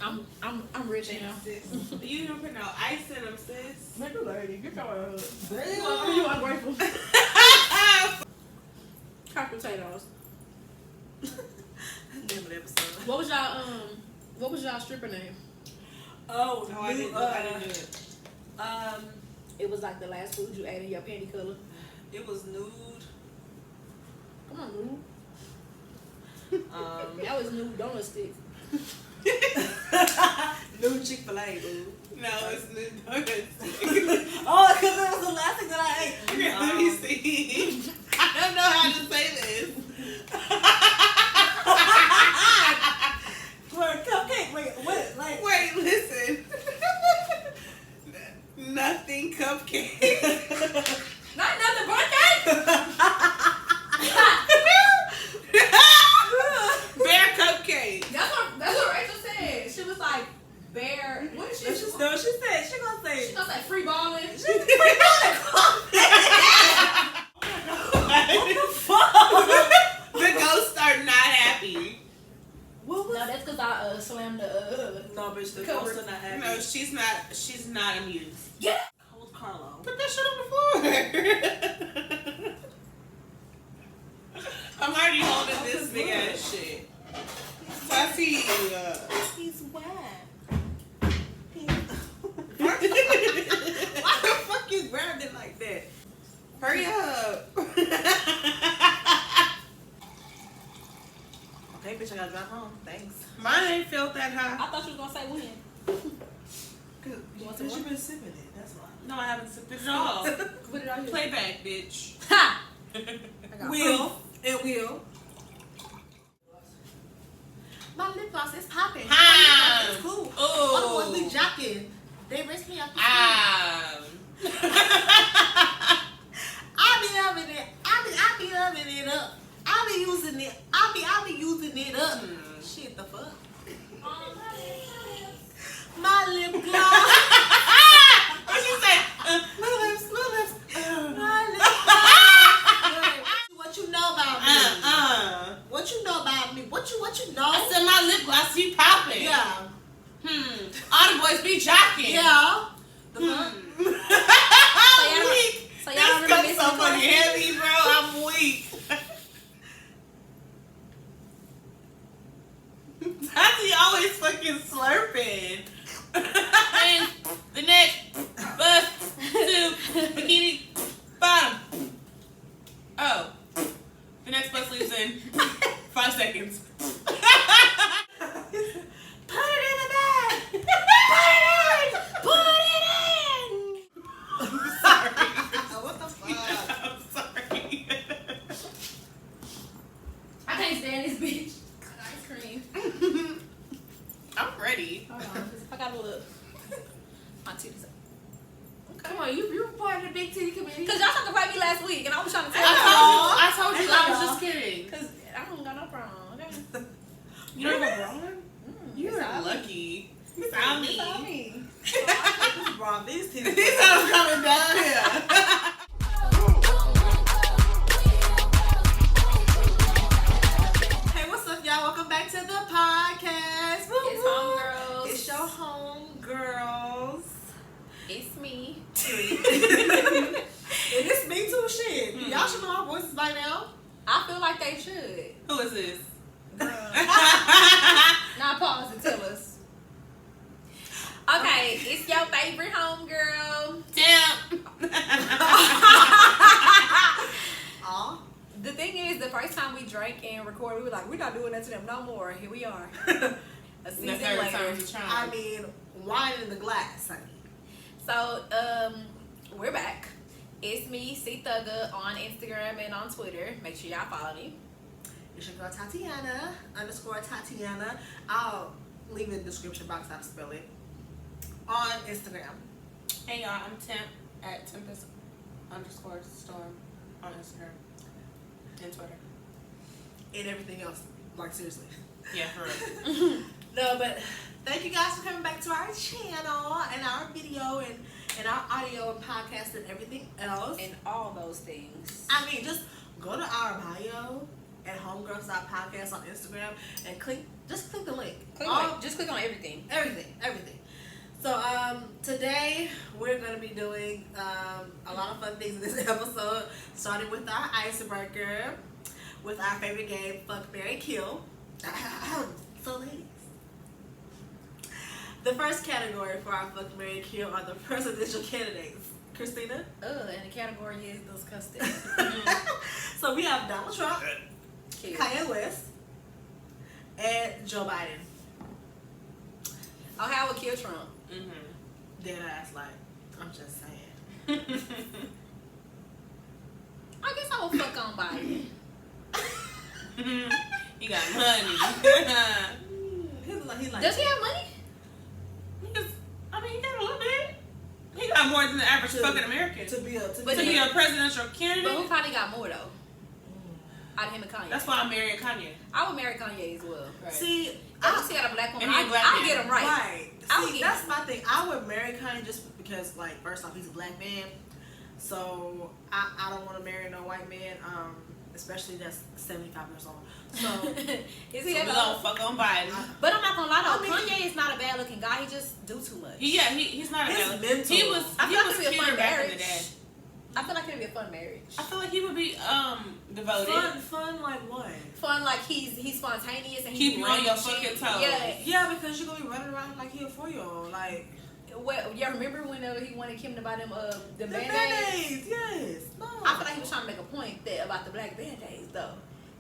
I'm rich now. You don't put no ice in them, sis. Nigga lady, get your ass. Damn. You ungrateful. Hot potatoes. Name of the episode. What was y'all stripper name? Oh, No, I didn't do it. It was like the last food you ate in your panty color. It was nude. Come on, Lou. That was new donut stick. Nude Chick-fil-A, boo. No, it's new donuts. Oh, because that was the last thing that I ate. Let me see. I don't know how to say this. Wait, cupcake. Wait, what? Like, Wait, listen. Nothing cupcake. Not another birthday. Bear cupcake. That's what Rachel said. She was like bear. What is she? she gonna say. She gonna say free balling. What the fuck? The ghosts are not happy. What was No, that's because I slammed the. No, bitch, the Cover. ghosts are not happy. No, she's not amused. Yeah. Hold Carlo. Put that shit on the floor. I'm already holding this big ass shit. Tati. He's wet. Why Why the fuck you grabbed it like that? Hurry up. Okay, bitch, I gotta drive home. Thanks. Mine ain't felt that high. I thought you was gonna say when. You want some you've more? been sipping it. That's why. No, I haven't sipped it at all. Put it on here. Playback, bitch. Ha! I got Will. It will. My lip gloss is popping. Ah. It's cool. Oh. All the boys be jocking. They risk me up the I be loving it. I be loving it up. I be using it. I be using it up. Shit, the fuck. My lip gloss. What she say? My lips. My lip gloss. What you know about me? What you know about me? What you know? I said my lip gloss be popping. Yeah. All the boys be jocking. Yeah. The fuck? I'm weak. So y'all This remember cup's so fucking heavy, bro. I'm weak. Tati always fucking slurping. And the next bus to Bikini Bottom. Oh. The next bus leaves in 5 seconds. Put it in the bag. Put it in. I'm sorry. What the fuck? I'm sorry. I can't stand this bitch. Ice cream. I'm ready. Hold on. I got a look. My titties. Come on, you part of the big titty community. Cause y'all talked about me last week, and I was trying to tell y'all. I told you I was just kidding. Cause I don't got no problem. Okay? You don't have a bra? You're It's all lucky. It's all It's all me. me. This bra, these titties. These are coming down here. Hey, what's up, y'all? Welcome back to the podcast. Woo, It's woo. Homegirls. It's your homegirls. It's me. And it's me too, shit. Y'all should know our voices by now. I feel like they should. Who is this? Now pause and tell us. Okay, it's your favorite homegirl. Damn. Aw. The thing is, the first time we drank and recorded, we were like, we're not doing that to them no more. Here we are. A season The third later. time's a charm. I mean, wine in the glass, honey. So, we're back. It's me, Xoxo, on Instagram and on Twitter. Make sure y'all follow me. It's your girl Tatiana, _Tatiana. I'll leave in the description box how to spell it. On Instagram. Hey y'all, I'm Temp at Tempest_Storm on Instagram and Twitter. And everything else. Like, seriously. Yeah, for real. No, but thank you guys for coming back to our channel and our video and our audio and podcast and everything else. And all those things. I mean, just go to our bio at Homegirls.podcast on Instagram and just click the link. Just click on everything. Everything. So today we're gonna be doing a lot of fun things in this episode, starting with our icebreaker, with our favorite game, Fuck, Marry, Kill. So ladies, the first category for our Fuck, Marry, Kill are the presidential candidates. Christina? And the category is disgusting. So we have Donald Trump, Kanye West, and Joe Biden. Oh, how I would kill Trump. Dead ass, like, I'm just saying. I guess I would fuck on Biden. He got money. Does he have money? He got a little bit. He got more than the average fucking American. To be a presidential candidate. But who probably got more though? Out of him and Kanye. That's why I'm marrying Kanye. I would marry Kanye as well. Right. See, I see out a black woman. I'll get him right. Right. See, that's my thing. I would marry Kanye just because, like, first off, he's a black man. So I don't want to marry no white man, especially that's 75 years old. So is he so we gonna fuck on Biden? But I'm not gonna lie though, Kanye is not a bad looking guy. He just do too much. Yeah, he's not a bad looking. He was a fun marriage. I feel like it'd be a fun marriage. I feel like he would be devoted. Fun like what? Fun like he's spontaneous and keep you on your fucking toes. Yeah, because you're gonna be running around like he a 4-year-old. Like, well, y'all remember when he wanted Kim to buy them the Band-Aids? Yes. No. I feel like he was trying to make a point about the black Band-Aids though.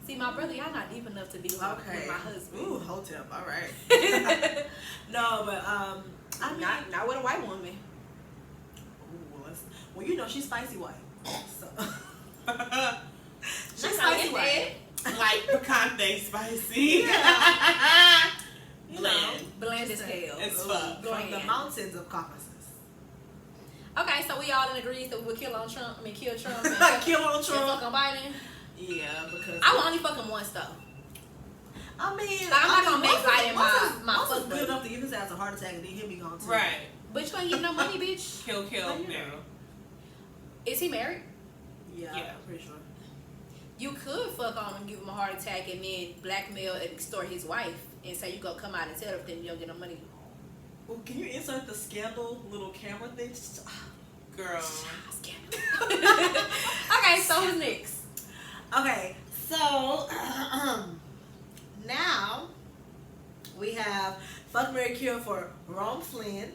See, my brother, y'all not deep enough to be with my husband. Ooh, hotep. All right. No, but I mean, not with a white woman. Well, you know she's spicy white. So. She's spicy white. Like picante spicy. Yeah. Bland as hell. It's fuck. From the mountains of Caucasus. Okay, so we all in agreement that we would kill Trump. And kill on Trump. And fuck on Biden. Yeah, because I would only fuck him once though. I mean, I'm not gonna make Biden my fuck good enough to give his ass a heart attack and then he'll be gone too. Right. But you ain't get no money, bitch. Kill. No. Is he married? Yeah, I'm pretty sure. You could fuck on him, give him a heart attack, and then blackmail and extort his wife and say you gonna come out and tell her then you don't get no money. Well, can you insert the scandal little camera thing? Girl. Okay, so who's next? Okay, so now we have Fuck, Marry, Kill for Rome Flynn,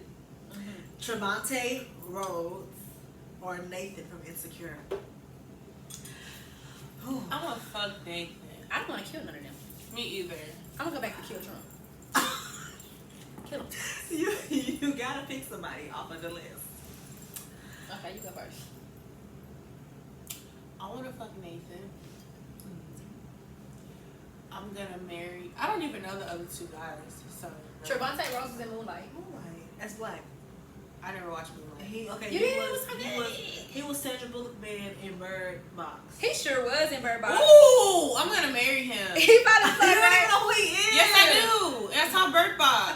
Trevante Rhodes, or Nathan from Insecure. I'm gonna fuck Nathan. I don't want to kill none of them. Me either. I'm gonna go back to kill Trump. Kill him. You gotta pick somebody off of the list. Okay, you go first. I want to fuck Nathan. I'm gonna marry. I don't even know the other two guys. So Trevante Rhodes was in Moonlight. As black. I never watched Moonlight. He was Sandra Bullock man in Bird Box. He sure was in Bird Box. Ooh, I'm gonna marry him. He probably You don't even know who he is. Yes, I do. That's on Bird Box.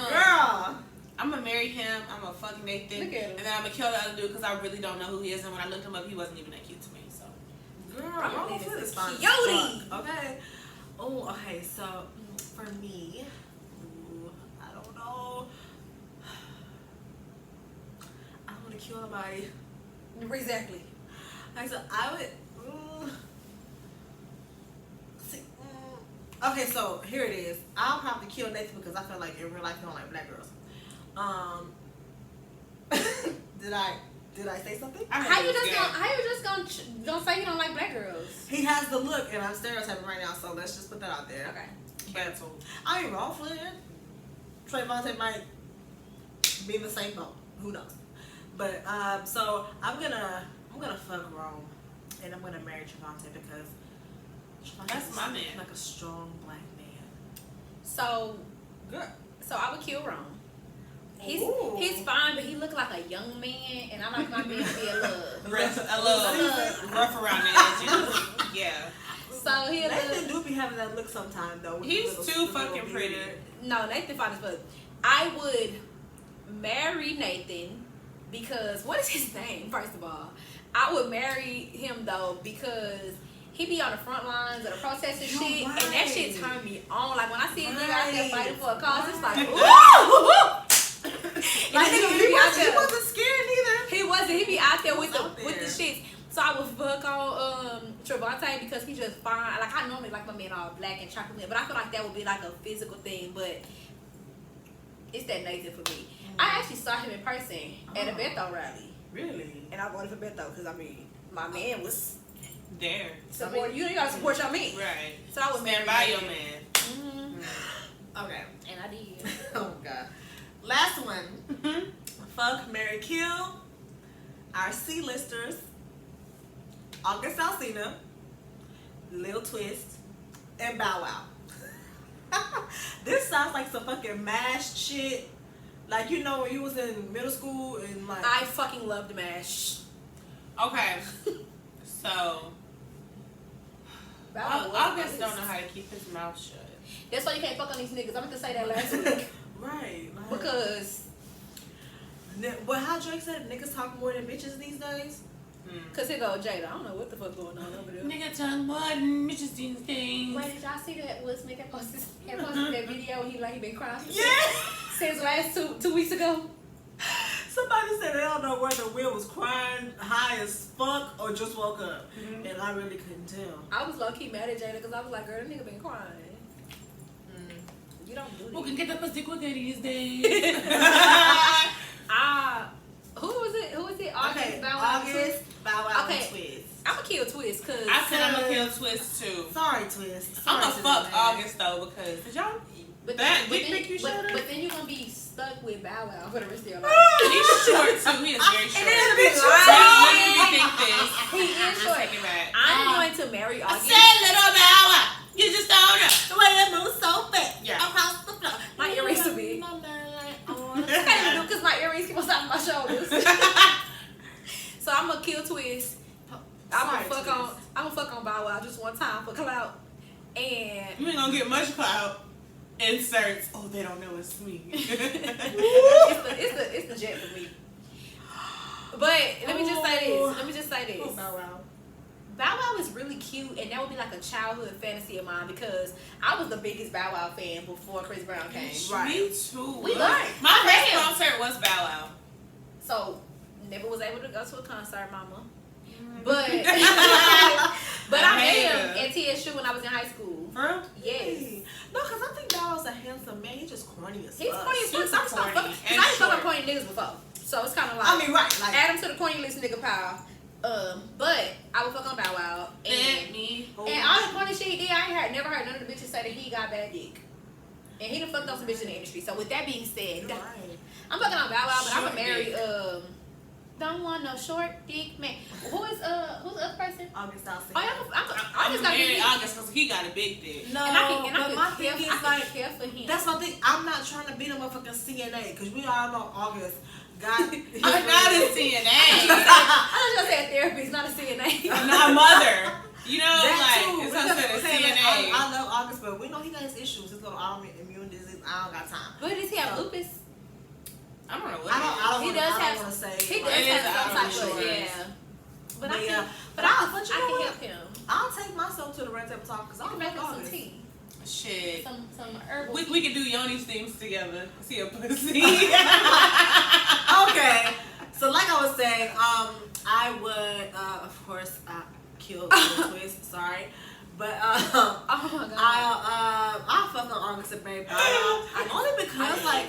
Girl. I'm gonna marry him. I'm gonna fuck Nathan. Look at him. And then I'm gonna kill the other dude because I really don't know who he is. And when I looked him up, he wasn't even that cute to me. So, Girl, Rome Flynn is fine. Okay. Oh, okay. So for me, I don't know. I don't want to kill nobody. Exactly. Okay, so I would. Okay, so here it is. I'll probably kill Nathan because I feel like in real life he don't like black girls. Did I say something? How you just gonna say you don't like black girls? He has the look, and I'm stereotyping right now, so let's just put that out there. Okay. canceled. I ain't wrong, Flynn. Trevante might be in the same boat. Who knows? But so I'm gonna fuck Rome, and I'm gonna marry Trevante because that's my man. Like a strong black man. So, Girl. So I would kill Rome. He's fine, but he look like a young man, and I like my man to be a little rough around the edges. Yeah. So Nathan do be having that look sometime though. He's too fucking pretty. No, Nathan fine as fuck. I would marry Nathan because what is his name? First of all, I would marry him though because he be on the front lines of the protest and shit, right. and that shit turned me on. Like when I see a nigga out there fighting for a cause, it's like, ooh. Like he wasn't scared either. He wasn't. He be out there with the shit. So I would fuck on Trevante because he just fine. Like I normally like my men all black and chocolate, but I feel like that would be like a physical thing. But it's that Nathan for me. I actually saw him in person at a Beto rally. Really? And I voted for Beto because I mean my man was there. Support you gotta support your man. Right. So I was stand by your man. Mm-hmm. Okay. And I did. Oh god. Last one. Fuck, marry, kill. Our C-listers. August Alsina, Lil Twist, and Bow Wow. This sounds like some fucking MASH shit. Like, you know, when you was in middle school and like... I fucking loved MASH. Okay. So... August don't know how to keep his mouth shut. That's why you can't fuck on these niggas. I meant to say that last week. Right. Like, because... But how Drake said niggas talk more than bitches these days? Cause here go Jada. I don't know what the fuck going on over there. Nigga talk more than bitches these things. Wait, did y'all see that Will Smith had posted that video and he been crying Yeah. since last two weeks ago? Somebody said they don't know whether Will was crying high as fuck or just woke up. And I really couldn't tell. I was low key mad at Jada because I was like, girl, that nigga been crying. You don't do that. Who can get the pussy quicker these days? Who was it? August, Okay, Bow Wow, August, Bow Wow, okay. and Twist. I'm gonna kill Twist because I said I'm gonna kill Twist too. Sorry, Twist. I'm Sorry, gonna fuck man. August though because did y'all that dick pic you showed us? But then you're gonna be stuck with Bow Wow for the rest of your life. He's short too. He is very short. And then be Let me think this. He is short. Take it back. I'm going to marry I August. said little Bow Wow. You just don't know. The way it moves so fast. Yeah. Across the floor. My earrings are big. I can't even do because my earrings keep on top of my shoulders. So I'm gonna kill Twist. I'm gonna fuck on Bow Wow just one time for clout. And You ain't gonna get much clout. Inserts. Oh, they don't know it's me. it's the jet for me. But let me just say this. Oh, Bow Wow. Bow Wow is really cute, and that would be like a childhood fantasy of mine because I was the biggest Bow Wow fan before Chris Brown came. Me too. We learned. My first concert was Bow Wow. So never was able to go to a concert, mama. But I met him at TSU when I was in high school. For real? Yes. No, because I think Bow Wow's a handsome man. He's just corny as fuck. He's corny as fuck. Super So I corny ain't and fucking short. corny niggas before. So it's kind of like I mean, right. Like, add him to the corny list nigga pile. But I would fuck on Bow Wow. And all the corny shit he did, I ain't never heard none of the bitches say that he got bad dick. And he done fucked on some bitches in the industry. So with that being said, you're right. I'm fucking on Bow Wow, but I'm Short gonna marry dick. don't want no short dick man. Who's the other person? August Alsina. Oh, I'm just gonna got marry me. August because he got a big dick. No, And I but my can thing care, is like, care for him. that's my thing. I'm not trying to be the motherfucking CNA because we all know August got. I'm not a CNA. I was just saying therapy. It's not a CNA. I'm not a mother. You know, That like too. it's We not just a saying, like, CNA. I love August, but we know he got his issues. His little autoimmune disease. I don't got time. But does he have lupus? I don't know what. I He don't does want have. to say. He like, does It is have some type of insurance. But But I yeah. can. But But you I know can what? help him. I'll take myself to the red table talk because I I can don't make like him some August. tea. Shit. Some herbal. We could do Yoni's things together. See a pussy. Okay. So like I was saying, I would of course kill the twist. Sorry. But Oh my god. I'll fuck on August and Baby Bow Wow. Only because like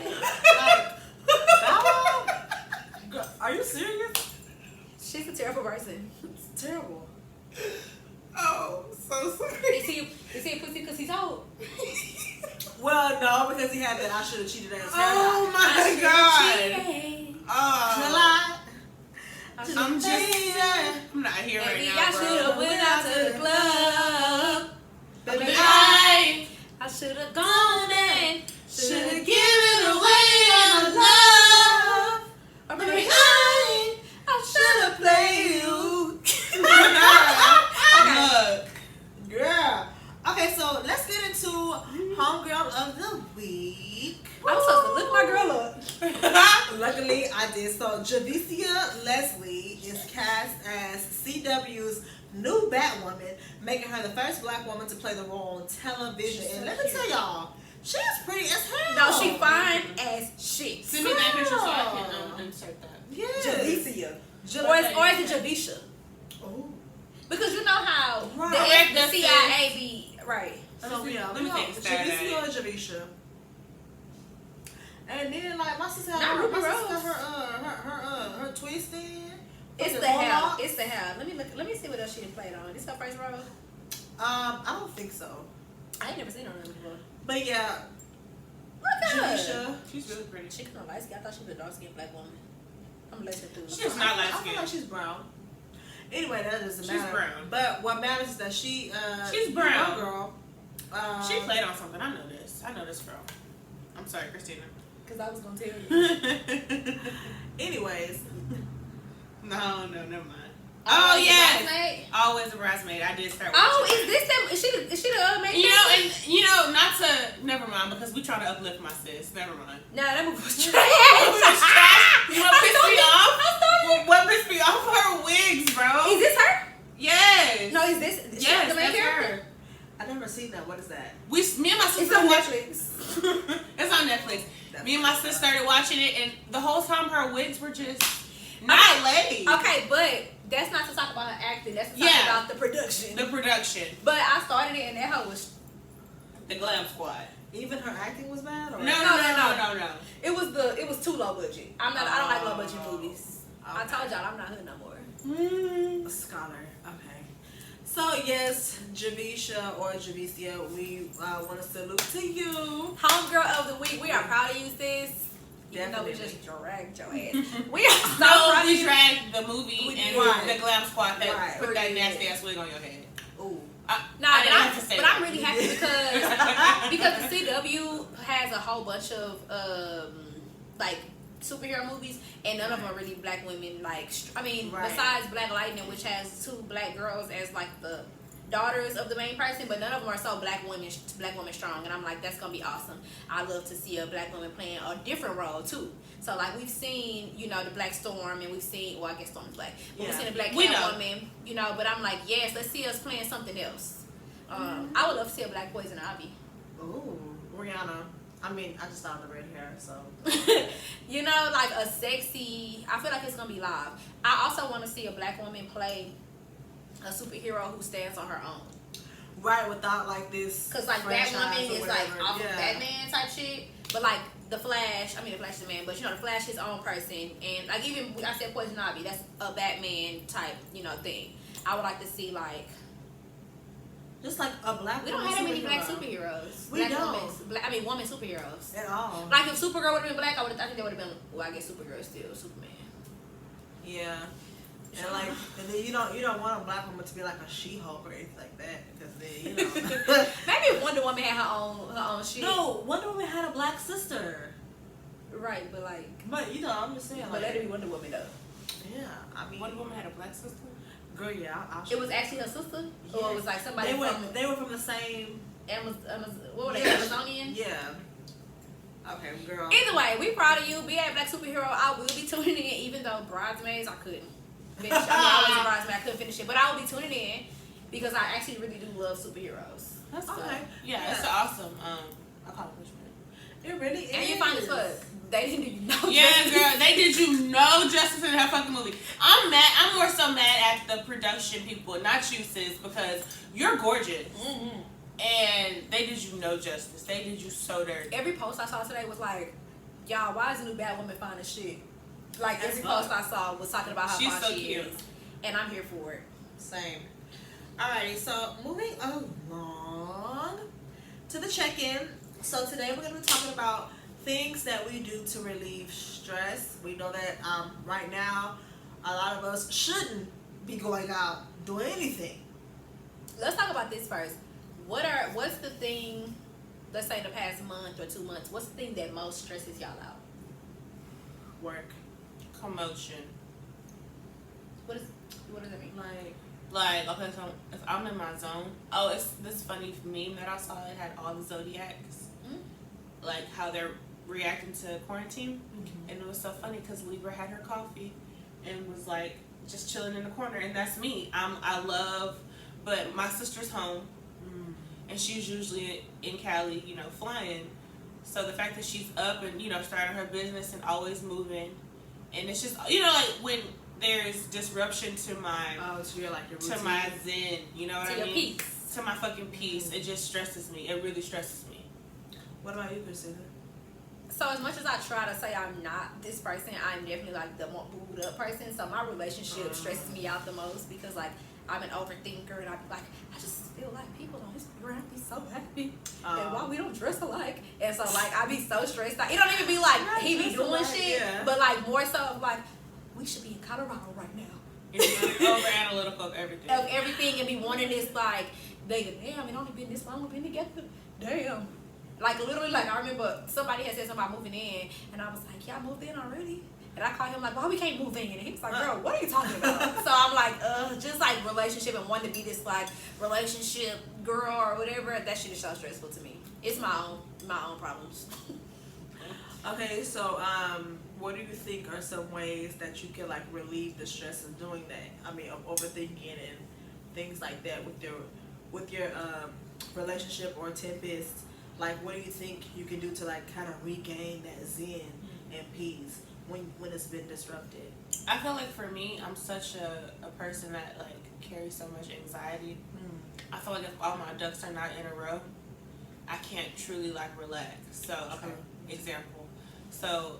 Bow Wow. Girl, are you serious? She's a terrible person. It's terrible. Oh, so sorry. Is he a pussy because he's old? Well, no, because he had that I should have cheated ass. Oh my god. Oh. I'm just. I'm not here right Maybe now, I should have bro. went out to the club. Baby, I should have gone and should have should've given away our love. Or maybe I should have played you. Look. Girl. Okay, so let's get into Homegirl of the Week. I was supposed to look my girl up. Luckily, I did. So, Javicia Leslie is cast as CW's new Batwoman, making her the first Black woman to play the role on television. And let me tell y'all, she's pretty as hell. No, she fine as shit. Send me that picture so I can insert that. Yes. Javicia. Or is it Javisha? Oh. Because you know how Right. the CIA be right. So yeah, let me think. Javicia or Javisha. And then like my sister had her twist in. It's the hell. It's the hell. Let me see what else she done played on. This her first role? I don't think so. I ain't never seen her on before. But yeah. Look at her. Javisha. She's really pretty. She kind of light skin. I thought she was a dark skinned Black woman. I'm gonna let her through. She's not light I feel skinned. like she's brown. Anyway, that doesn't matter. She's brown. But what matters is that she's brown. Girl. She played on something. I know this. I know this girl. I'm sorry, Christina. Because I was gonna tell you. Anyways. No, never mind. Oh yeah, always a bridesmaid. I did start. Is this them? Is she the main? Not to. Never mind, because we try to uplift my sis. Never mind. Nah, that movie was trash. You know what pissed me off? What pissed me off? Her wigs, bro. Is this her? Yes. No, is this? Yes, the main that's character? her. I've never seen that. What is that? Me and my sister. It's on Netflix. It's on Netflix. Me and my sister started watching it, and the whole time her wigs were just not laid. Okay, but that's not to talk about her acting. That's to talk about the production. The production. But I started it, and that hoe was the Glam Squad. Even her acting was bad? Or? No. It was too low budget. I don't like low budget movies. Okay. I told y'all I'm not hood no more. A scholar. Okay. So yes, Javisha or Javicia, we want to salute to you. Homegirl of the week. We are proud of you, sis. Even though we Definitely. just dragged your ass. We are so proud of we you. dragged the movie and the Glam Squad that put that Right. nasty ass wig on your head. Ooh. I'm really happy because the CW has a whole bunch of like superhero movies, and none of them are really Black women. Like, besides Black Lightning, which has 2 Black girls as like the daughters of the main person, but none of them are so Black women strong. And I'm like, that's gonna be awesome. I love to see a Black woman playing a different role too. So like we've seen, the Black Storm, and we've seen, well, I guess Storm is Black, but we've seen a Black Catwoman, but I'm like, yes, let's see us playing something else. I would love to see a Black Poison Ivy. Ooh, Rihanna. I just thought of the red hair, so. Like a sexy, I feel like it's gonna be live. I also want to see a Black woman play a superhero who stands on her own. Right, without like this. Cause like Batwoman is like off of Batman type shit, but like the Flash is the man, but the Flash his own person, and like even I said Poison Ivy, that's a Batman type, thing. I would like to see like. Just like a Black. We don't have that many Black superheroes. We don't. Woman superheroes At all. Like if Supergirl would have been Black, I think that would have been. Well, I guess Supergirl is still Superman. Yeah. And then you don't want a Black woman to be like a She-Hulk or anything like that, because then Maybe if Wonder Woman had her own shit. No, Wonder Woman had a Black sister. Right, but like. But I'm just saying. But let it be Wonder Woman though. Yeah, Wonder Woman had a Black sister. Girl, yeah, I'll It was actually her sister, or it was like somebody they were from the same. What were they? Amazonian. Yeah. Okay, girl. Either way, we proud of you. Be a Black superhero. I will be tuning in, even though Bridesmaids I couldn't finish. I was a bridesmaid. I couldn't finish it, but I will be tuning in because I actually really do love superheroes. That's okay. So, yeah, it's an awesome accomplishment. It really is. And you fine as fuck. They didn't do you no Yeah, justice. girl, they did you no justice in that fucking movie. I'm mad. I'm more so mad at the production people, not you, sis, because you're gorgeous. Mm-hmm. And they did you no justice. They did you so dirty. Every post I saw today was like, y'all, why is the new Batwoman fine as shit? Like, That's every fun. post I saw was talking about how She's fine so she cute. is. And I'm here for it. Same. Alrighty, so moving along to the check-in. So today we're going to be talking about things that we do to relieve stress. We know that right now a lot of us shouldn't be going out doing anything. Let's talk about this first. What's the thing, let's say the past month or 2 months, what's the thing that most stresses y'all out? Work. Commotion. What does it mean? Like, okay, so if I'm in my zone, it's this funny meme that I saw. It had all the zodiacs, like how they're reacting to quarantine, and it was so funny because Libra had her coffee and was like, just chilling in the corner, and that's me. But my sister's home, and she's usually in Cali, you know, flying. So the fact that she's up and, you know, starting her business and always moving, and it's just, you know, like when there's disruption to my to your routine. To my zen, you know what I mean? To your peace. To my fucking peace. It just stresses me. It really stresses me. What about you, Christina? So as much as I try to say I'm not this person, I'm definitely like the more booed up person. So my relationship stresses me out the most because like I'm an overthinker, and I be like, I just feel like people on Instagram be so happy, and why we don't dress alike, and so like I be so stressed. Like, it don't even be like he be doing shit, but like more so of like we should be in Colorado right now. Over analytical of everything. Of everything, and be wanting this like, damn, it only been this long we've been together. Damn. Like literally, like I remember somebody had said something about moving in, and I was like, y'all moved in already? And I called him like, why we can't move in? And he was like, girl, what are you talking about? So I'm like, just like relationship and wanting to be this like relationship girl or whatever, that shit is so stressful to me. It's my own problems. Okay, so what do you think are some ways that you can like relieve the stress of doing that? I mean, of overthinking and things like that with your relationship or tempest. Like, what do you think you can do to like kind of regain that zen and peace when it's been disrupted? I feel like for me, I'm such a person that like carries so much anxiety. I feel like if all my ducks are not in a row, I can't truly like relax. So example. So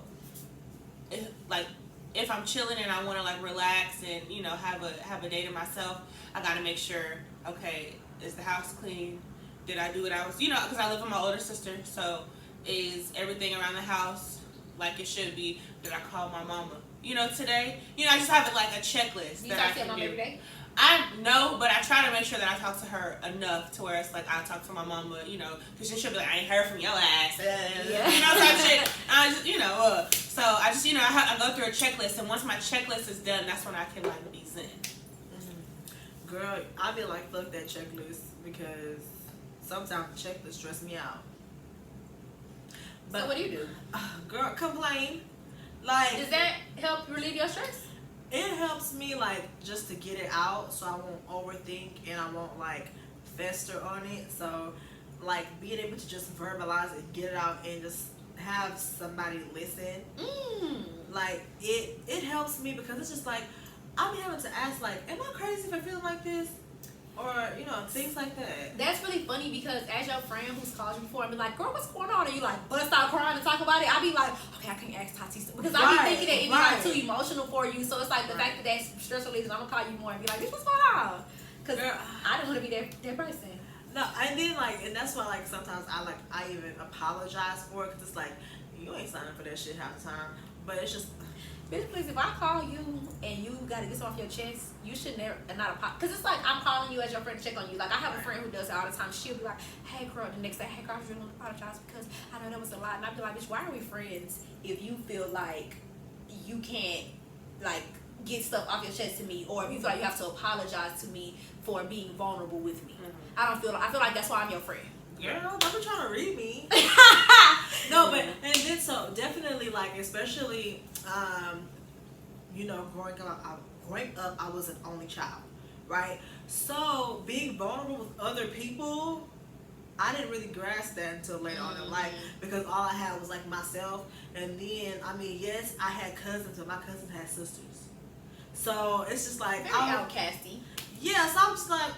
if I'm chilling and I want to like relax and, you know, have a day to myself, I gotta make sure, okay, is the house clean? Did I do what I was, you know, because I live with my older sister, so is everything around the house like it should be? Did I call my mama, you know, today? You know, I just have it like a checklist You that talk I to your can mom do. every day? I know, but I try to make sure that I talk to her enough to where it's like I talk to my mama, you know, because she'll be like, I ain't heard from your ass, you know, type shit. And I just, you know, so I just, you know, I go through a checklist, and once my checklist is done, that's when I can like be zen. Girl, I be like, fuck that checklist, because sometimes the checklist stress me out. But so what do you do? Girl, complain. Like, Does that help relieve your stress? It helps me like just to get it out, so I won't overthink and I won't like fester on it. So like being able to just verbalize it, get it out, and just have somebody listen, like it helps me, because it's just like I'll be having to ask like, am I crazy for feeling like this? Or, you know, things like that. That's really funny, because as your friend who's called you before and be like, girl, what's going on? And you like bust out crying and talk about it. I be like, okay, I can't ask Tati. Because I be thinking that it be like too emotional for you. So it's like the fact that that's stress relief, I'm gonna call you more and be like, bitch, what's going on? Because I don't want to be that person. No, and then like, and that's why like sometimes I even apologize for it, because it's like, you ain't signing for that shit half the time. But it's just, bitch, please, if I call you and you gotta get something off your chest, you should never not apologize. Because it's like I'm calling you as your friend to check on you. Like I have a friend who does it all the time. She'll be like, hey girl, the next day, hey girl, I really want to apologize because I know that was a lot. And I'd be like, bitch, why are we friends if you feel like you can't like get stuff off your chest to me, or if you feel like you have to apologize to me for being vulnerable with me? I feel like that's why I'm your friend. Girl, don't be trying to read me. No, but and then so definitely like, especially you know, growing up, I was an only child, right? So being vulnerable with other people, I didn't really grasp that until later on in life, because all I had was like myself. And then, I mean, yes, I had cousins, but my cousins had sisters. So it's just like, Very outcasty. Yeah, so I'm just like,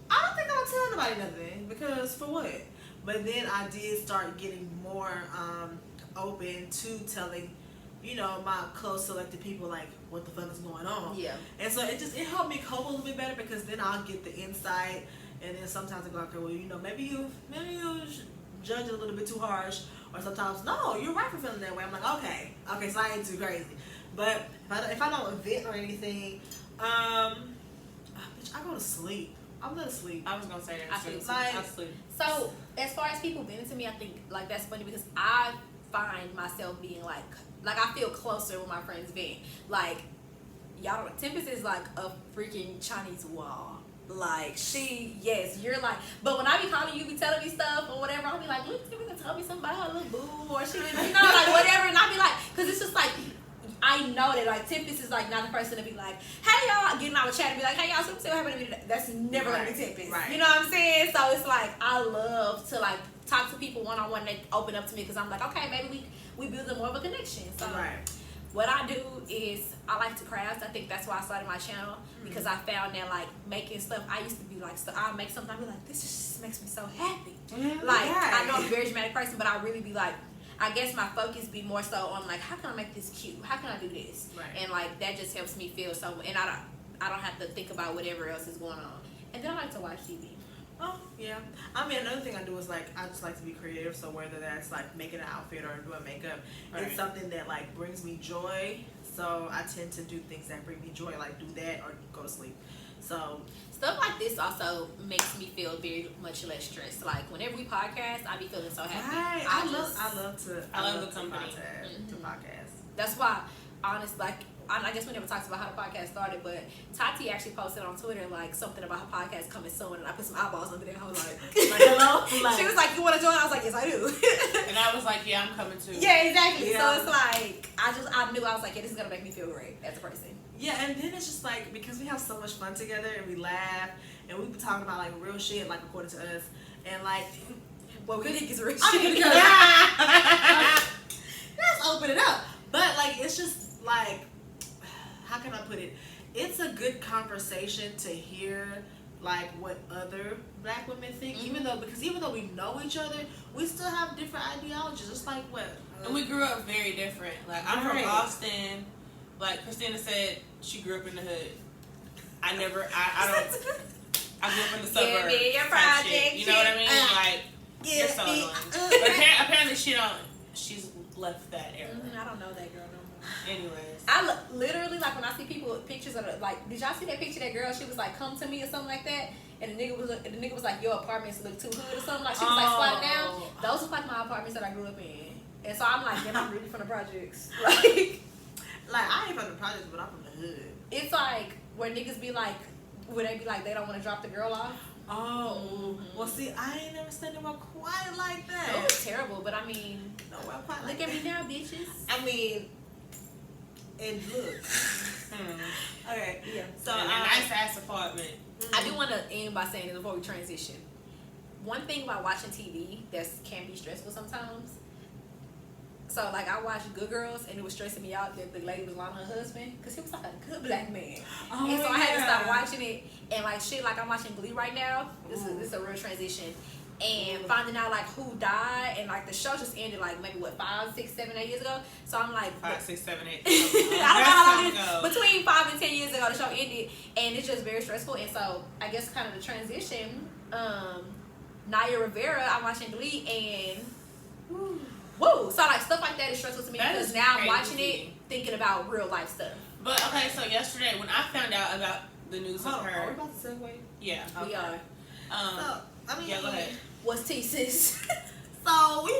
I don't think I'm gonna tell nobody nothing, because for what? But then I did start getting more open to telling, you know, my close selected people like what the fuck is going on. Yeah. And so it helped me cope a little bit better, because then I'll get the insight, and then sometimes I go, okay, well, you know, maybe you judge it a little bit too harsh, or sometimes no, you're right for feeling that way. I'm like, okay, so I ain't too crazy. But if I don't vent or anything, bitch, I go to sleep. I'm gonna sleep. I was gonna say that too. I sleep. So as far as people venting to me, I think like that's funny, because I find myself being like I feel closer when my friends vent. Like y'all don't, Tempest is like a freaking Chinese wall. Like you're like, but when I be calling you, be telling me stuff or whatever, I'll be like, look, Tempest tell me something about her little boo, or she, you know, like whatever, and I'll be like, cause it's just like, I know know that like Tempest is like not the person to be like, hey y'all, getting out of chat and be like, hey y'all, so what happened to me today? That's never gonna be Tempest. Right. You know what I'm saying? So it's like I love to like talk to people one on one. They open up to me because I'm like, okay, maybe we build more of a connection. So what I do is I like to craft. I think that's why I started my channel, because I found that like making stuff, I used to be like, so I'll make something, I'll be like, this just makes me so happy. Like I know I'm a very dramatic person, but I really be like, I guess my focus be more so on like, how can I make this cute? How can I do this? And like that just helps me feel so, and I don't have to think about whatever else is going on. And then I like to watch TV. Oh, yeah. I mean, another thing I do is, like, I just like to be creative. So whether that's, like, making an outfit or doing makeup, it's something that, like, brings me joy. So I tend to do things that bring me joy, like do that or go to sleep. So stuff like this also makes me feel very much less stressed. Like, whenever we podcast, I be feeling so happy. I love the company to podcast. That's why, honestly, like, I guess we never talked about how the podcast started, but Tati actually posted on Twitter like something about her podcast coming soon, and I put some eyeballs under there. I was like, hello? She was like, you want to join? I was like, yes, I do. And I was like, yeah, I'm coming too. Yeah, exactly. Yeah. So it's like, I knew, I was like, yeah, this is going to make me feel great as a person. Yeah, and then it's just like, because we have so much fun together and we laugh and we be talking about like real shit, like according to us, and like, well, we think it's real shit. I mean, let's open it up. But like, it's just like, how can I put it? It's a good conversation to hear like what other black women think, even though we know each other, we still have different ideologies. It's like what? And we grew up very different. Like I'm from Austin. Like Christina said, she grew up in the hood. I don't. I grew up in the suburbs. You know what I mean? Like you're so annoying. But apparently she's left that era. I don't know that girl no more. Anyways. I literally, like, when I see pictures of like, did y'all see that picture of that girl? She was like, come to me or something like that. And the nigga was like, your apartments look too hood or something. Like, she was like squatting down. Those look like my apartments that I grew up in. And so I'm like, damn, I'm really from the projects. Like I ain't from the projects, but I'm from the hood. It's like where niggas be like, would they be like, they don't want to drop the girl off? Oh, well, see, I ain't never said it quite like that. It was terrible, but I mean, quite look at me now, bitches. I mean, and look. Okay, yeah. So a nice ass apartment. I do want to end by saying this before we transition. One thing about watching TV that can be stressful sometimes. So, like, I watched Good Girls, and it was stressing me out that the lady was lying to her husband, because he was, like, a good black man. And so I had to stop watching it, and, like, shit, like, I'm watching Glee right now. This is a real transition. And finding out, like, who died, and, like, the show just ended, like, maybe, 5, 6, 7, 8 years ago? So I'm like... 5, 6, 7, 8. I don't know how long it is. Between 5 and 10 years ago, the show ended, and it's just very stressful. And so, I guess, kind of the transition, Naya Rivera, I'm watching Glee, and... Woo! So like stuff like that is stressful to me because now I'm watching it thinking about real life stuff. But okay, so yesterday when I found out about the news of her, are we about to segue? Yeah, we are. Yeah, go ahead. What's tea, sis? So we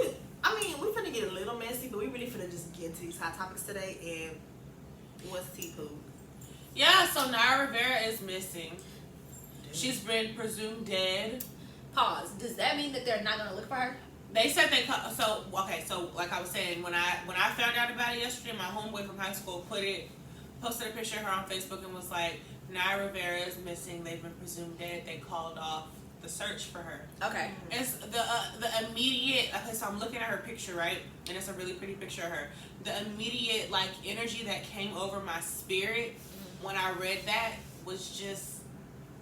finna get a little messy, but we really finna just get into these hot topics today. And what's tea, poo? Yeah, so Naya Rivera is missing. She's been presumed dead. Pause. Does that mean that they're not gonna look for her? They said so like I was saying, when I found out about it yesterday, my homeboy from high school posted a picture of her on Facebook and was like, Naya Rivera is missing. They've been presumed dead. They called off the search for her. Okay. It's the immediate. Okay, so I'm looking at her picture, right, and it's a really pretty picture of her. The immediate like energy that came over my spirit when I read that was just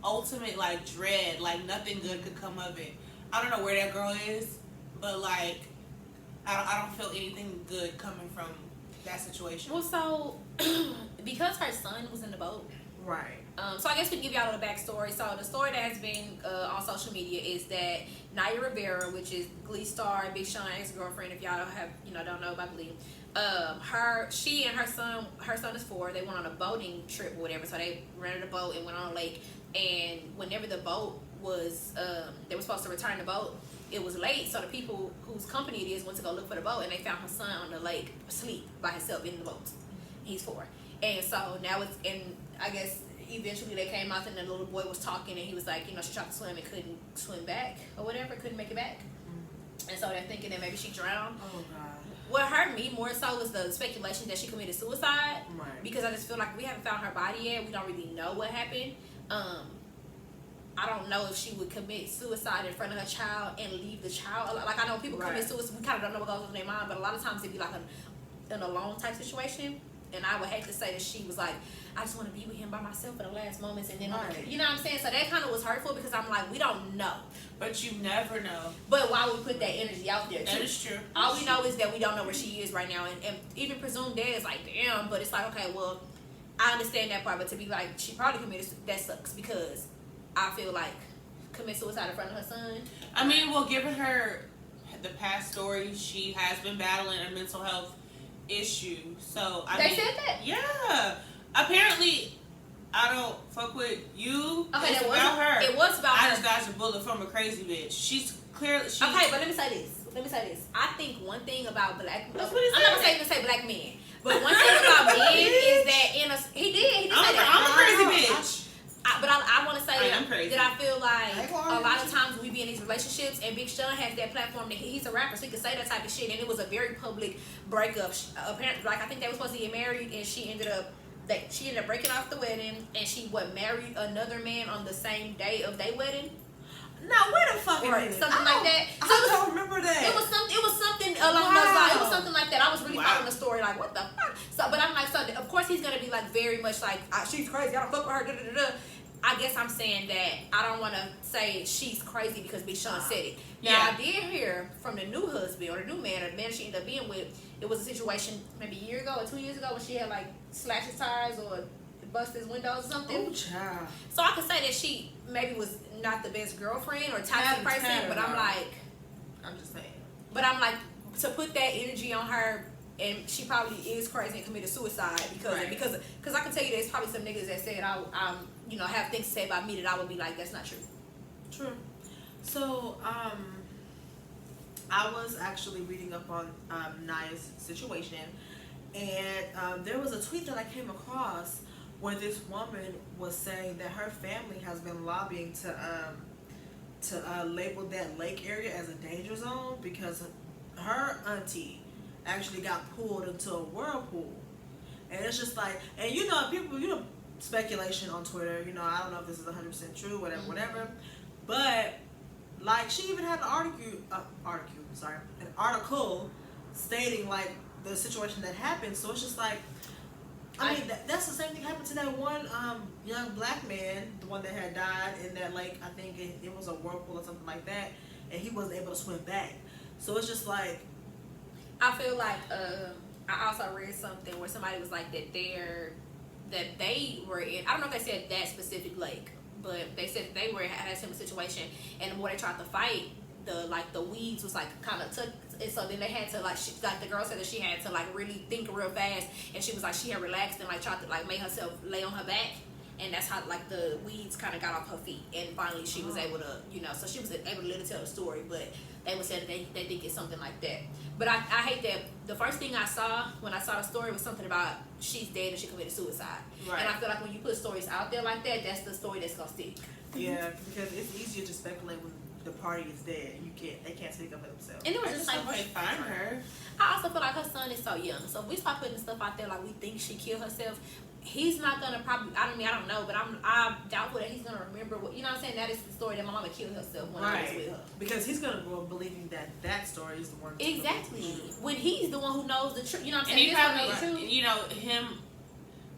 ultimate like dread. Like nothing good could come of it. I don't know where that girl is. But like, I don't feel anything good coming from that situation. Well, so because her son was in the boat, right? So I guess we can give y'all a little backstory. So the story that has been on social media is that Naya Rivera, which is Glee star and Big Sean's ex-girlfriend, if y'all don't know about Glee, she and her son is 4. They went on a boating trip or whatever. So they rented a boat and went on a lake. And whenever the boat was, they were supposed to return the boat. It was late, so the people whose company it is went to go look for the boat, and they found her son on the lake asleep by himself in the boat. He's 4, and so now I guess eventually they came out and the little boy was talking, and he was like, she tried to swim and couldn't swim back or whatever, couldn't make it back, and so they're thinking that maybe she drowned. Oh God. What hurt me more so is the speculation that she committed suicide. Right. Because I just feel like we haven't found her body yet. We don't really know what happened. I don't know if she would commit suicide in front of her child and leave the child. Like, I know people commit suicide. We kind of don't know what goes on in their mind, but a lot of times it'd be like an alone type situation. And I would hate to say that she was like, I just want to be with him by myself in the last moments, and then you know what I'm saying. So that kind of was hurtful because I'm like, we don't know. But you never know. But why would we put that energy out there? That is true. All we know is that we don't know where she is right now, and even presumed dead is like, damn. But it's like, okay, well, I understand that part, but to be like, she probably committed, that sucks, because I feel like commit suicide in front of her son. I mean, well, given her the past story, she has been battling a mental health issue. So I mean, said that? Yeah. Apparently, I don't fuck with you. Okay, it's about her. It was about her. I just dodged a bullet from a crazy bitch. She's clearly. Okay, but let me say this. I think one thing about black. That's what he I'm not gonna say black men, but one thing about men is that he did say that. I'm a crazy bitch. But I want to say I'm crazy. that I feel like a lot of times we be in these relationships, and Big Sean has that platform that he's a rapper, so he can say that type of shit, and it was a very public breakup. Apparently, like, I think they were supposed to get married, and she ended up breaking off the wedding, and she married another man on the same day of their wedding. No, wait a fucking minute. Something like that. So I don't remember that. It was something along those lines. It was something like that. I was really following the story, like, what the fuck? So, but I'm like, so of course he's gonna be like very much like, she's crazy. I don't fuck with her. Da, da, da, da. I guess I'm saying that I don't want to say she's crazy because Big Sean said it. Now, I did hear from the new husband or the new man or the man she ended up being with, it was a situation maybe a year ago or 2 years ago when she had like slashed his tires or bust his windows or something. Oh, child. So I could say that she maybe was not the best girlfriend or toxic person, but I'm just saying. But I'm like, to put that energy on her, and she probably is crazy and committed suicide because I can tell you there's probably some niggas that said I'm have things to say about me that I would be like, that's not true. True. So I was actually reading up on Naya's situation, and there was a tweet that I came across where this woman was saying that her family has been lobbying to label that lake area as a danger zone because her auntie actually got pulled into a whirlpool. And it's just like, and people, speculation on Twitter, I don't know if this is 100% true, whatever, but like, she even had an article stating like the situation that happened. So it's just like, I mean, that's the same thing happened to that one young black man, the one that had died in that lake. I think it was a whirlpool or something like that, and he wasn't able to swim back. So it's just like, I feel like I also read something where somebody was like that they were in, I don't know if they said that specific lake, but they said they had a similar situation, and the more they tried to fight, the weeds was like kind of took, and so then they had to the girl said that she had to like really think real fast, and she was like she had relaxed and like tried to like make herself lay on her back, and that's how like the weeds kind of got off her feet, and finally she was able to, so she was able to literally tell the story, but they would say that they think it's something like that. But I hate that the first thing I saw when I saw the story was something about she's dead and she committed suicide. Right. And I feel like when you put stories out there like that, that's the story that's gonna stick. Yeah, because it's easier to speculate when the party is dead. They can't speak up for themselves. And it was just like, they find her. I also feel like her son is so young. So if we start putting stuff out there like we think she killed herself, he's not gonna probably. I don't know, but I'm doubtful that he's gonna remember what, what I'm saying. That is the story that my mama killed herself when I was with her. Because he's gonna grow up believing that story is the one. Exactly. When he's the one who knows the truth. You know what I'm saying? And he probably, him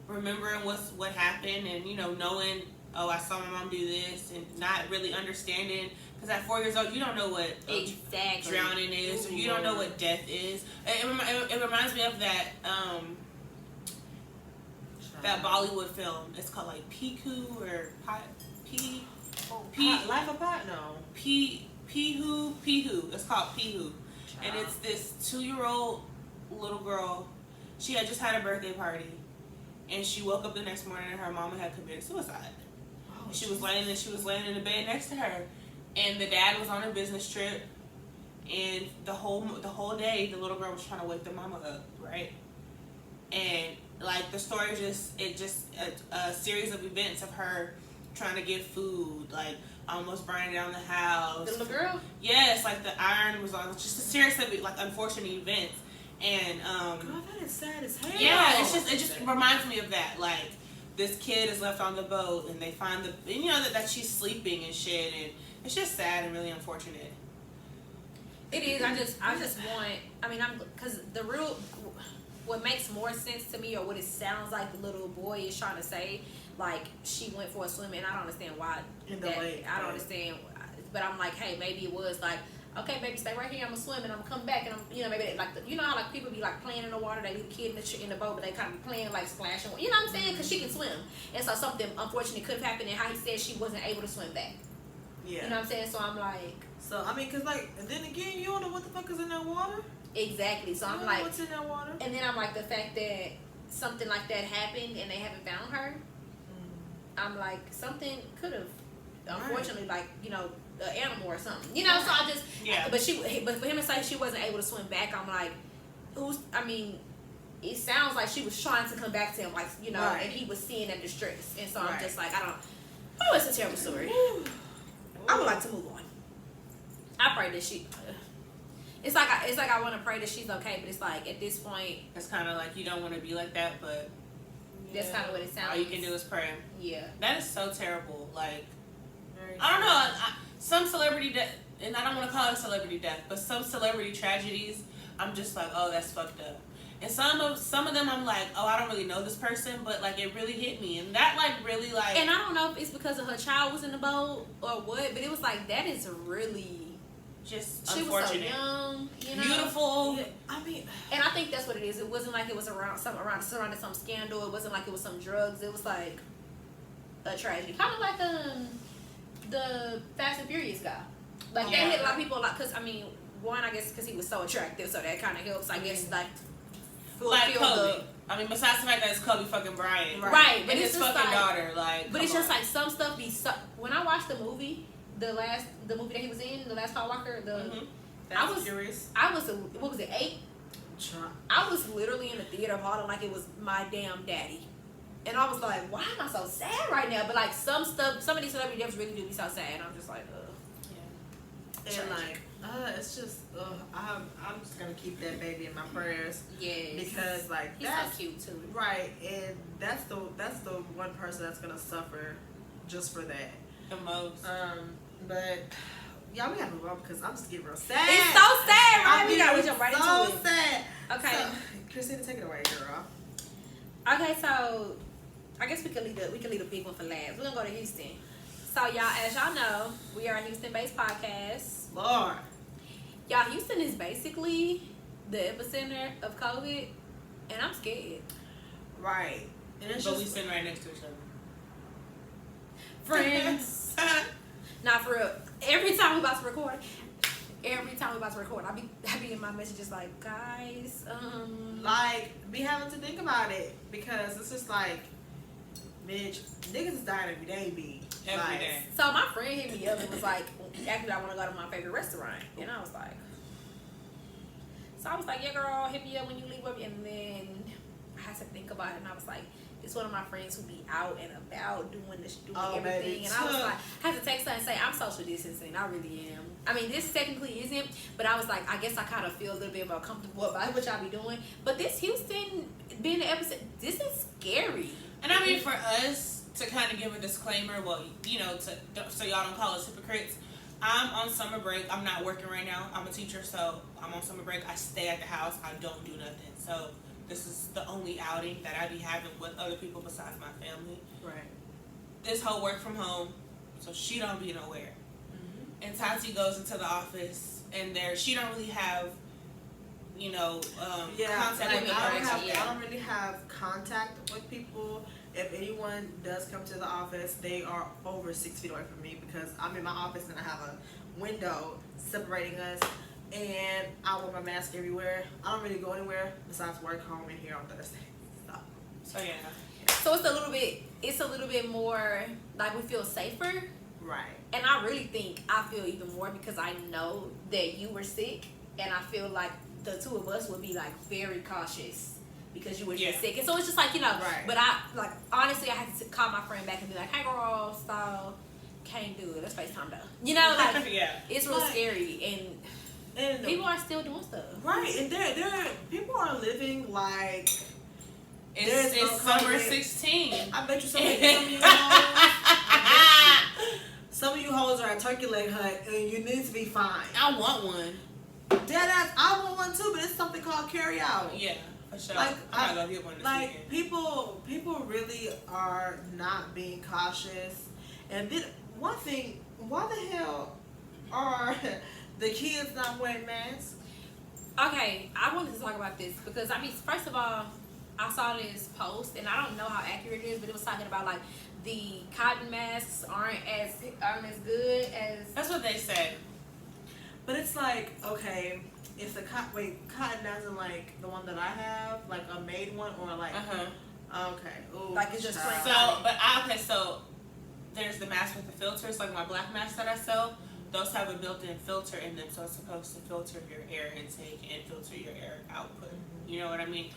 remembering what happened, and knowing, oh, I saw my mom do this, and not really understanding. Because at 4 years old, you don't know what drowning is, or you don't know what death is. It reminds me of that that Bollywood film. It's called like Piku or Life of Pot? No. Pihu. It's called Pihu. And it's this 2-year-old little girl. She had just had a birthday party, and she woke up the next morning and her mama had committed suicide. She was laying in the bed next to her, and the dad was on a business trip, and the whole day the little girl was trying to wake the mama up, right? And like the story just a series of events of her trying to get food, like almost burning down the house. The little girl? Yes, like the iron was on. Just a series of like unfortunate events, And girl, that is sad as hell. yeah, it just reminds me of that. Like, this kid is left on the boat, and they find that she's sleeping and shit, and it's just sad and really unfortunate. It is. I just want. I mean, because what makes more sense to me, or what it sounds like the little boy is trying to say, like, she went for a swim, and I don't understand why. I don't understand, but I'm like, hey, maybe it was like, okay, baby, stay right here. I'm gonna swim, and I'm gonna come back, and I'm, maybe like, how like people be like playing in the water, they leave the kid in the boat, but they kind of be playing like splashing. You know what I'm saying? Because she can swim, and so something unfortunate could have happened, and how he said she wasn't able to swim back. Yeah. You know what I'm saying? So I'm like. So I mean, cause like, and then again, you don't know what the fuck is in that water. Exactly. So I'm like, what's in that water? And then I'm like, the fact that something like that happened and they haven't found her. I'm like, something could have, unfortunately, like, an animal or something. So I just, but for him to say she wasn't able to swim back, I'm like, it sounds like she was trying to come back to him, like, and he was seeing that distress. And so I'm just like, it's a terrible story. I would like to move on. I pray that she. It's like I want to pray that she's okay, but it's like at this point, it's kind of like you don't want to be like that, but that's kind of what it sounds. All you can do is pray. Yeah, that is so terrible. Like, I don't know, some celebrity death, and I don't want to call it a celebrity death, but some celebrity tragedies, I'm just like, oh, that's fucked up. And some of them, I'm like, oh, I don't really know this person, but like it really hit me, and that like really like. And I don't know if it's because of her child was in the boat or what, but it was like that is really. Just she unfortunate. Was so young, beautiful. Yeah, I mean, and I think that's what it is. It wasn't like it was surrounding some scandal. It wasn't like it was some drugs. It was like a tragedy, kind of like the Fast and Furious guy. Like they hit a lot of people a lot because one, I guess because he was so attractive, so that kind of helps. I guess like Kobe. Besides the fact that it's Kobe fucking Bryant, right? But his fucking daughter, like. But it's just like some stuff be. When I watched the movie. The movie that he was in, the last Paul Walker, I was curious. What was it, 8? I was literally in the theater hauling like it was my damn daddy. And I was like, why am I so sad right now? But like some of these celebrity deaths really do be so sad. And I'm just like, yeah. And like, it's just, I'm just gonna keep that baby in my prayers. Yes. Because like he's that's so cute too. Right, and that's the one person that's gonna suffer just for that. The most. But y'all, we gotta move on because I'm just getting real sad. It's so sad, right? We gotta jump right into it. So sad. Okay, so, Christina, take it away, girl. Okay, so I guess we can leave a big one for last. We're gonna go to Houston. So y'all, as y'all know, we are a Houston-based podcast. Lord, y'all, Houston is basically the epicenter of COVID, and I'm scared. Right, and it's but we sitting right next to each other. Friends. Not for real. Every time we about to record, I be in my messages like, guys, like, be having to think about it because it's just like, bitch, niggas is dying every day, B. Every day. So my friend hit me up and was like, actually, I want to go to my favorite restaurant, and I was like, yeah, girl, hit me up when you leave up, and then I had to think about it, and I was like. It's one of my friends who be out and about doing everything, baby. And I was like, I had to text her and say, I'm social distancing. I really am. This technically isn't, but I was like, I guess I kind of feel a little bit more comfortable about what y'all be doing. But this Houston being the episode, this is scary. And for us to kind of give a disclaimer, well, so y'all don't call us hypocrites. I'm on summer break. I'm not working right now. I'm a teacher, so I'm on summer break. I stay at the house. I don't do nothing. So. This is the only outing that I be having with other people besides my family. Right. This whole work from home, so she don't be nowhere. Mm-hmm. And Tati goes into the office, and she don't really have, contact with me. I don't really have contact with people. If anyone does come to the office, they are over 6 feet away from me because I'm in my office and I have a window separating us. And I wear my mask everywhere. I don't really go anywhere besides work, home, and here on Thursday. So yeah. So it's a little bit more like we feel safer. Right. And I really think I feel even more because I know that you were sick, and I feel like the two of us would be like very cautious because you were just sick. And so it's just like right. But I like honestly I had to call my friend back and be like, hey girl, so can't do it. Let's FaceTime though. Like yeah. it's real scary and. And people are still doing stuff. Right, and they're people are living like it's summer 16. I bet you some of you hoes are at Turkey Leg Hut and you need to be fine. I want one. Deadass, I want one too, but it's something called carry out. Yeah, for sure. Like, I'm not gonna get one this weekend. people really are not being cautious. And then one thing, why the hell are the kids not wearing masks? Okay, I wanted to talk about this because I mean, first of all, I saw this post and I don't know how accurate it is, but it was talking about like the cotton masks aren't as good as. That's what they said. But it's like, okay, if the cotton as in like the one that I have, like a made one, or like okay, ooh, like it's just plain. So there's the mask with the filters, like my black mask that I sell. Those have a built-in filter in them, so it's supposed to filter your air intake and filter your air output. You know what I mean?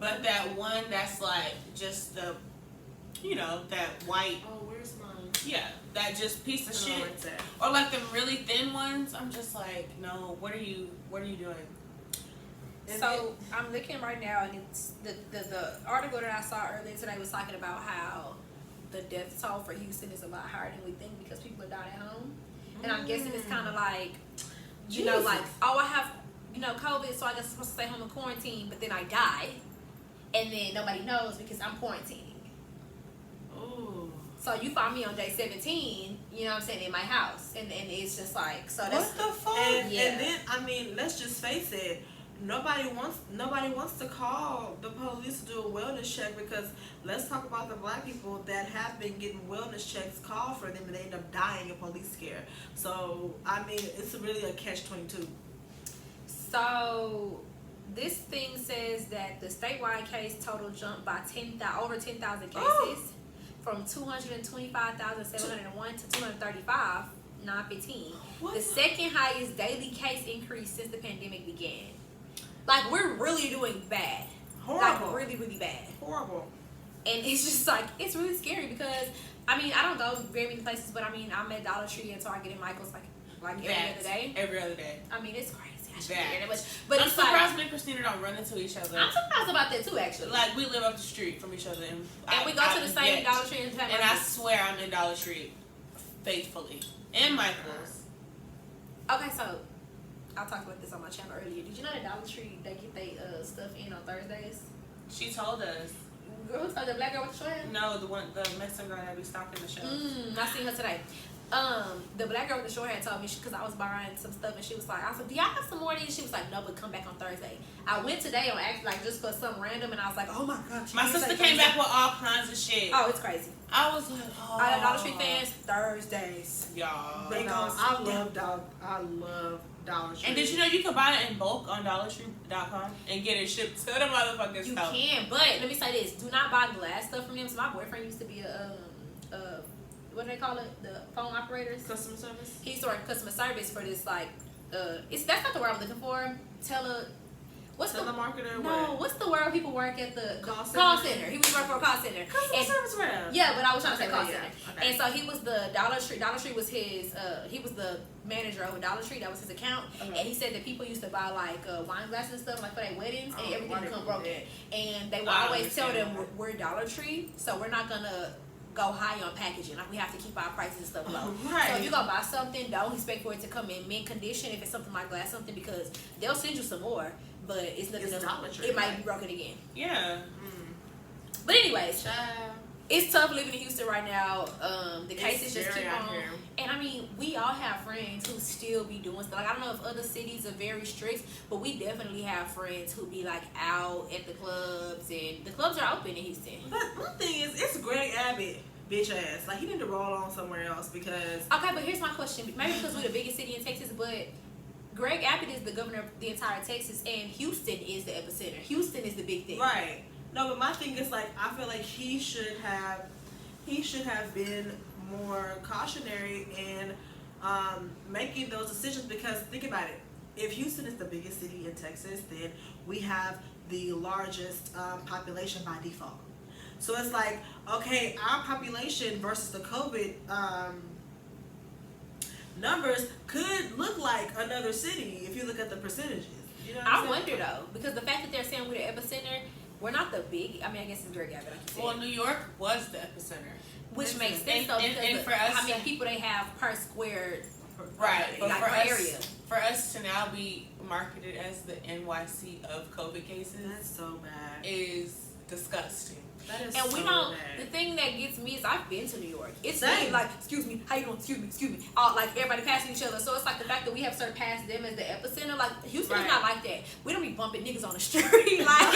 But that one that's like just the, that white. Oh, where's mine? Yeah, that just piece of shit. Or like the really thin ones. I'm just like, no. What are you doing? So I'm looking right now, and it's the article that I saw earlier today was talking about how the death toll for Houston is a lot higher than we think because people are dying at home. And I'm guessing it's kind of like, like, oh, I have, COVID, so I guess I'm supposed to stay home in quarantine, but then I die, and then nobody knows because I'm quarantining. Ooh. So you find me on day 17, you know what I'm saying, in my house, and it's just like, so that's what the fuck. And then I mean, let's just face it. Nobody wants to call the police to do a wellness check because let's talk about the black people that have been getting wellness checks called for them and they end up dying in police care. So I mean, it's really a catch-22. So this thing says that the statewide case total jumped by over 10,000 cases from 225,701 to 235,915. The second highest daily case increase since the pandemic began. Like, we're really doing bad. Horrible. Like, really, really bad. Horrible. And it's just like, it's really scary because, I mean, I don't go very many places, but I mean, I'm at Dollar Tree and Target and Michael's like every other day. Every other day. I mean, it's crazy. I should That. be there, but I'm it's surprised like, me and Christina don't run into each other. I'm surprised about that too, actually. Like, we live up the street from each other. And we go to the same Dollar Tree and I swear I'm in Dollar Tree faithfully. And Michael's. Okay, so I talked about this on my channel earlier. Did you know that Dollar Tree, they get their stuff in on Thursdays? She told us. Girl, the black girl with the short hair? No, the Mexican girl that be stocking the shelves. I seen her today. The black girl with the short hair told me, because I was buying some stuff, and she was like, I said, do y'all have some more of these? She was like, no, but come back on Thursday. I went today on like just for something random, and I was like, oh my gosh. My sister came back with all kinds of shit. Oh, it's crazy. I was like, oh. All the Dollar Tree fans, Thursdays. Y'all. I love Dollar Tree. And did you know you can buy it in bulk on DollarTree.com and get it shipped to the motherfucking You store? can, but let me say this: do not buy glass stuff from them. So my boyfriend used to be what do they call it? The phone operators. Customer service. He used to work customer service for this that's not the word I'm looking for. Telemarketer. No, what's the word people work at the call center? He was working for a call center. Customer service rep. Yeah, but I was trying to say call yeah. center. Okay. And so he was the Dollar Tree. Dollar Tree was his. He was the manager over Dollar Tree. That was his account. Okay. And he said that people used to buy like wine glasses and stuff like for their weddings, and everything would come broken. And they would always tell them we're Dollar Tree, so we're not gonna go high on packaging. Like, we have to keep our prices and stuff low. Right. So if you're gonna buy something, don't expect for it to come in mint condition if it's something like glass something, because they'll send you some more, but it's nothing. It's Dollar Tree, it might be broken again. Yeah. But anyways, it's tough living in Houston right now. The cases just keep on. Here. And I mean, we all have friends who still be doing stuff. Like, I don't know if other cities are very strict, but we definitely have friends who be like out at the clubs, and the clubs are open in Houston. But one thing is, it's Greg Abbott, bitch ass. Like, he need to roll on somewhere else because. Okay, but here's my question. Maybe because we're the biggest city in Texas, but Greg Abbott is the governor of the entire Texas, and Houston is the epicenter. Houston is the big thing. Right. No, but my thing is, like, I feel like he should have been more cautionary in making those decisions, because think about it. If Houston is the biggest city in Texas, then we have the largest population by default. So it's like, okay, our population versus the COVID numbers could look like another city if you look at the percentages. You know what I wonder though, because the fact that they're saying we're the epicenter, we're not the big. I mean, I guess it's very good, like you said. Well, New York was the epicenter, which makes sense though, because and for us, how many people they have per square, right? But like for us, area. For us to now be marketed as the NYC of COVID cases, that's so bad. Is disgusting. That is and so we don't. bad. The thing that gets me is I've been to New York. It's Same. really like, excuse me, how you doing? Excuse me. All like everybody passing each other. So it's like the fact that we have surpassed them as the epicenter. Like Houston is not like that. We don't be bumping niggas on the street. Like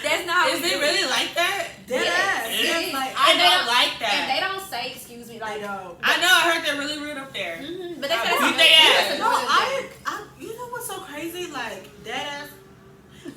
that's not. Is it really like that? Yes. Like, I don't like that. And they don't say excuse me. Like they don't. I know. I heard they're really rude up there. Mm-hmm, but they say beat they ass. No, I. You know what's so crazy? Like that ass.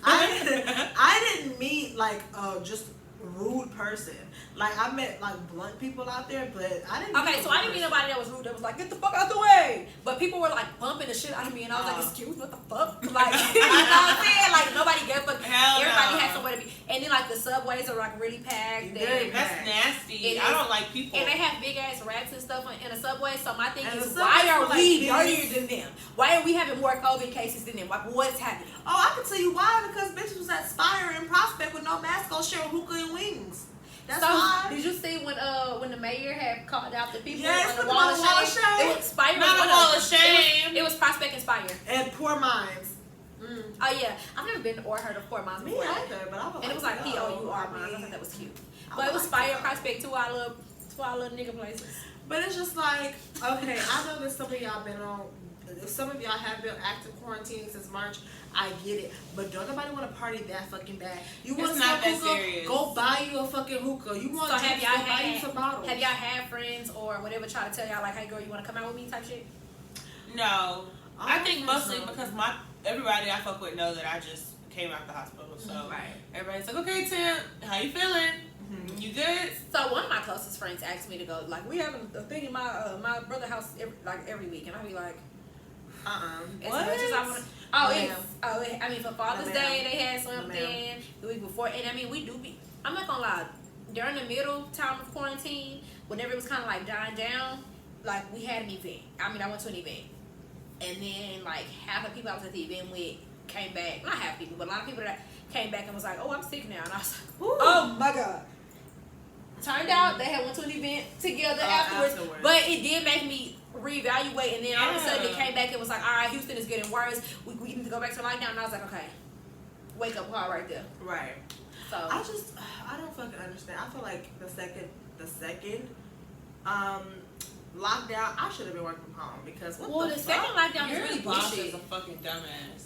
I didn't meet like just rude person. Like I met like blunt people out there, but I didn't. Okay, so I didn't meet nobody that was rude. That was like, get the fuck out the way. But people were like bumping the shit out of me, and I was like, excuse me, what the fuck? Like, you know what I'm saying? Like nobody gave a fuck. Everybody had somewhere to be. And then like the subways are like really packed. That's nasty. I don't like people. And they have big ass rats and stuff in a subway. So my thing is, why are we dirtier than them? Why are we having more COVID cases than them? Like, what's happening? Oh, I can tell you why. Because bitches was at Spire and Prospect with no mask on, sharing hookah and wings. That's why. Did you see when the mayor had called out the people on the wall of shame? It was Spire. Not a wall of shame. It was Prospect and Spire. And Poor Minds. Oh yeah, I've never been or heard of Poor Minds before. Me either, but I was and it was like P-O-U-R Minds. I thought that was cute. But it was Spire and Prospect, two our little nigga places. But it's just like, okay, I know that some of y'all been on. If some of y'all have been active quarantining since March, I get it. But don't nobody want to party that fucking bad. You want to smoke hookah? Serious. Go buy you a fucking hookah. You want to buy you some bottles. Have y'all had friends or whatever try to tell y'all like, hey girl, you want to come out with me type shit? No. I think mostly because everybody I fuck with know that I just came out the hospital. So everybody's like, okay, Tim, how you feeling? Mm-hmm. You good? So one of my closest friends asked me to go. Like, we have a thing in my brother's house every week, and I'll be like, as much as I want. I mean, for Father's Day they had something the week before, and I mean we do be. I'm not gonna lie. During the middle time of quarantine, whenever it was kind of like dying down, like we had an event. I mean, I went to an event, and then like half the people I was at the event with came back. Not half people, but a lot of people that came back and was like, "Oh, I'm sick now," and I was like, "Ooh. Oh my god." Turned out they had went to an event together afterwards, but it did make me reevaluate, and then all of a sudden it came back and was like, all right, Houston is getting worse, we need to go back to lockdown, and I was like, okay, wake up call right there. Right. So I don't fucking understand. I feel like the second lockdown, I should have been working from home, because the second lockdown is really boss bullshit. Is a fucking dumbass.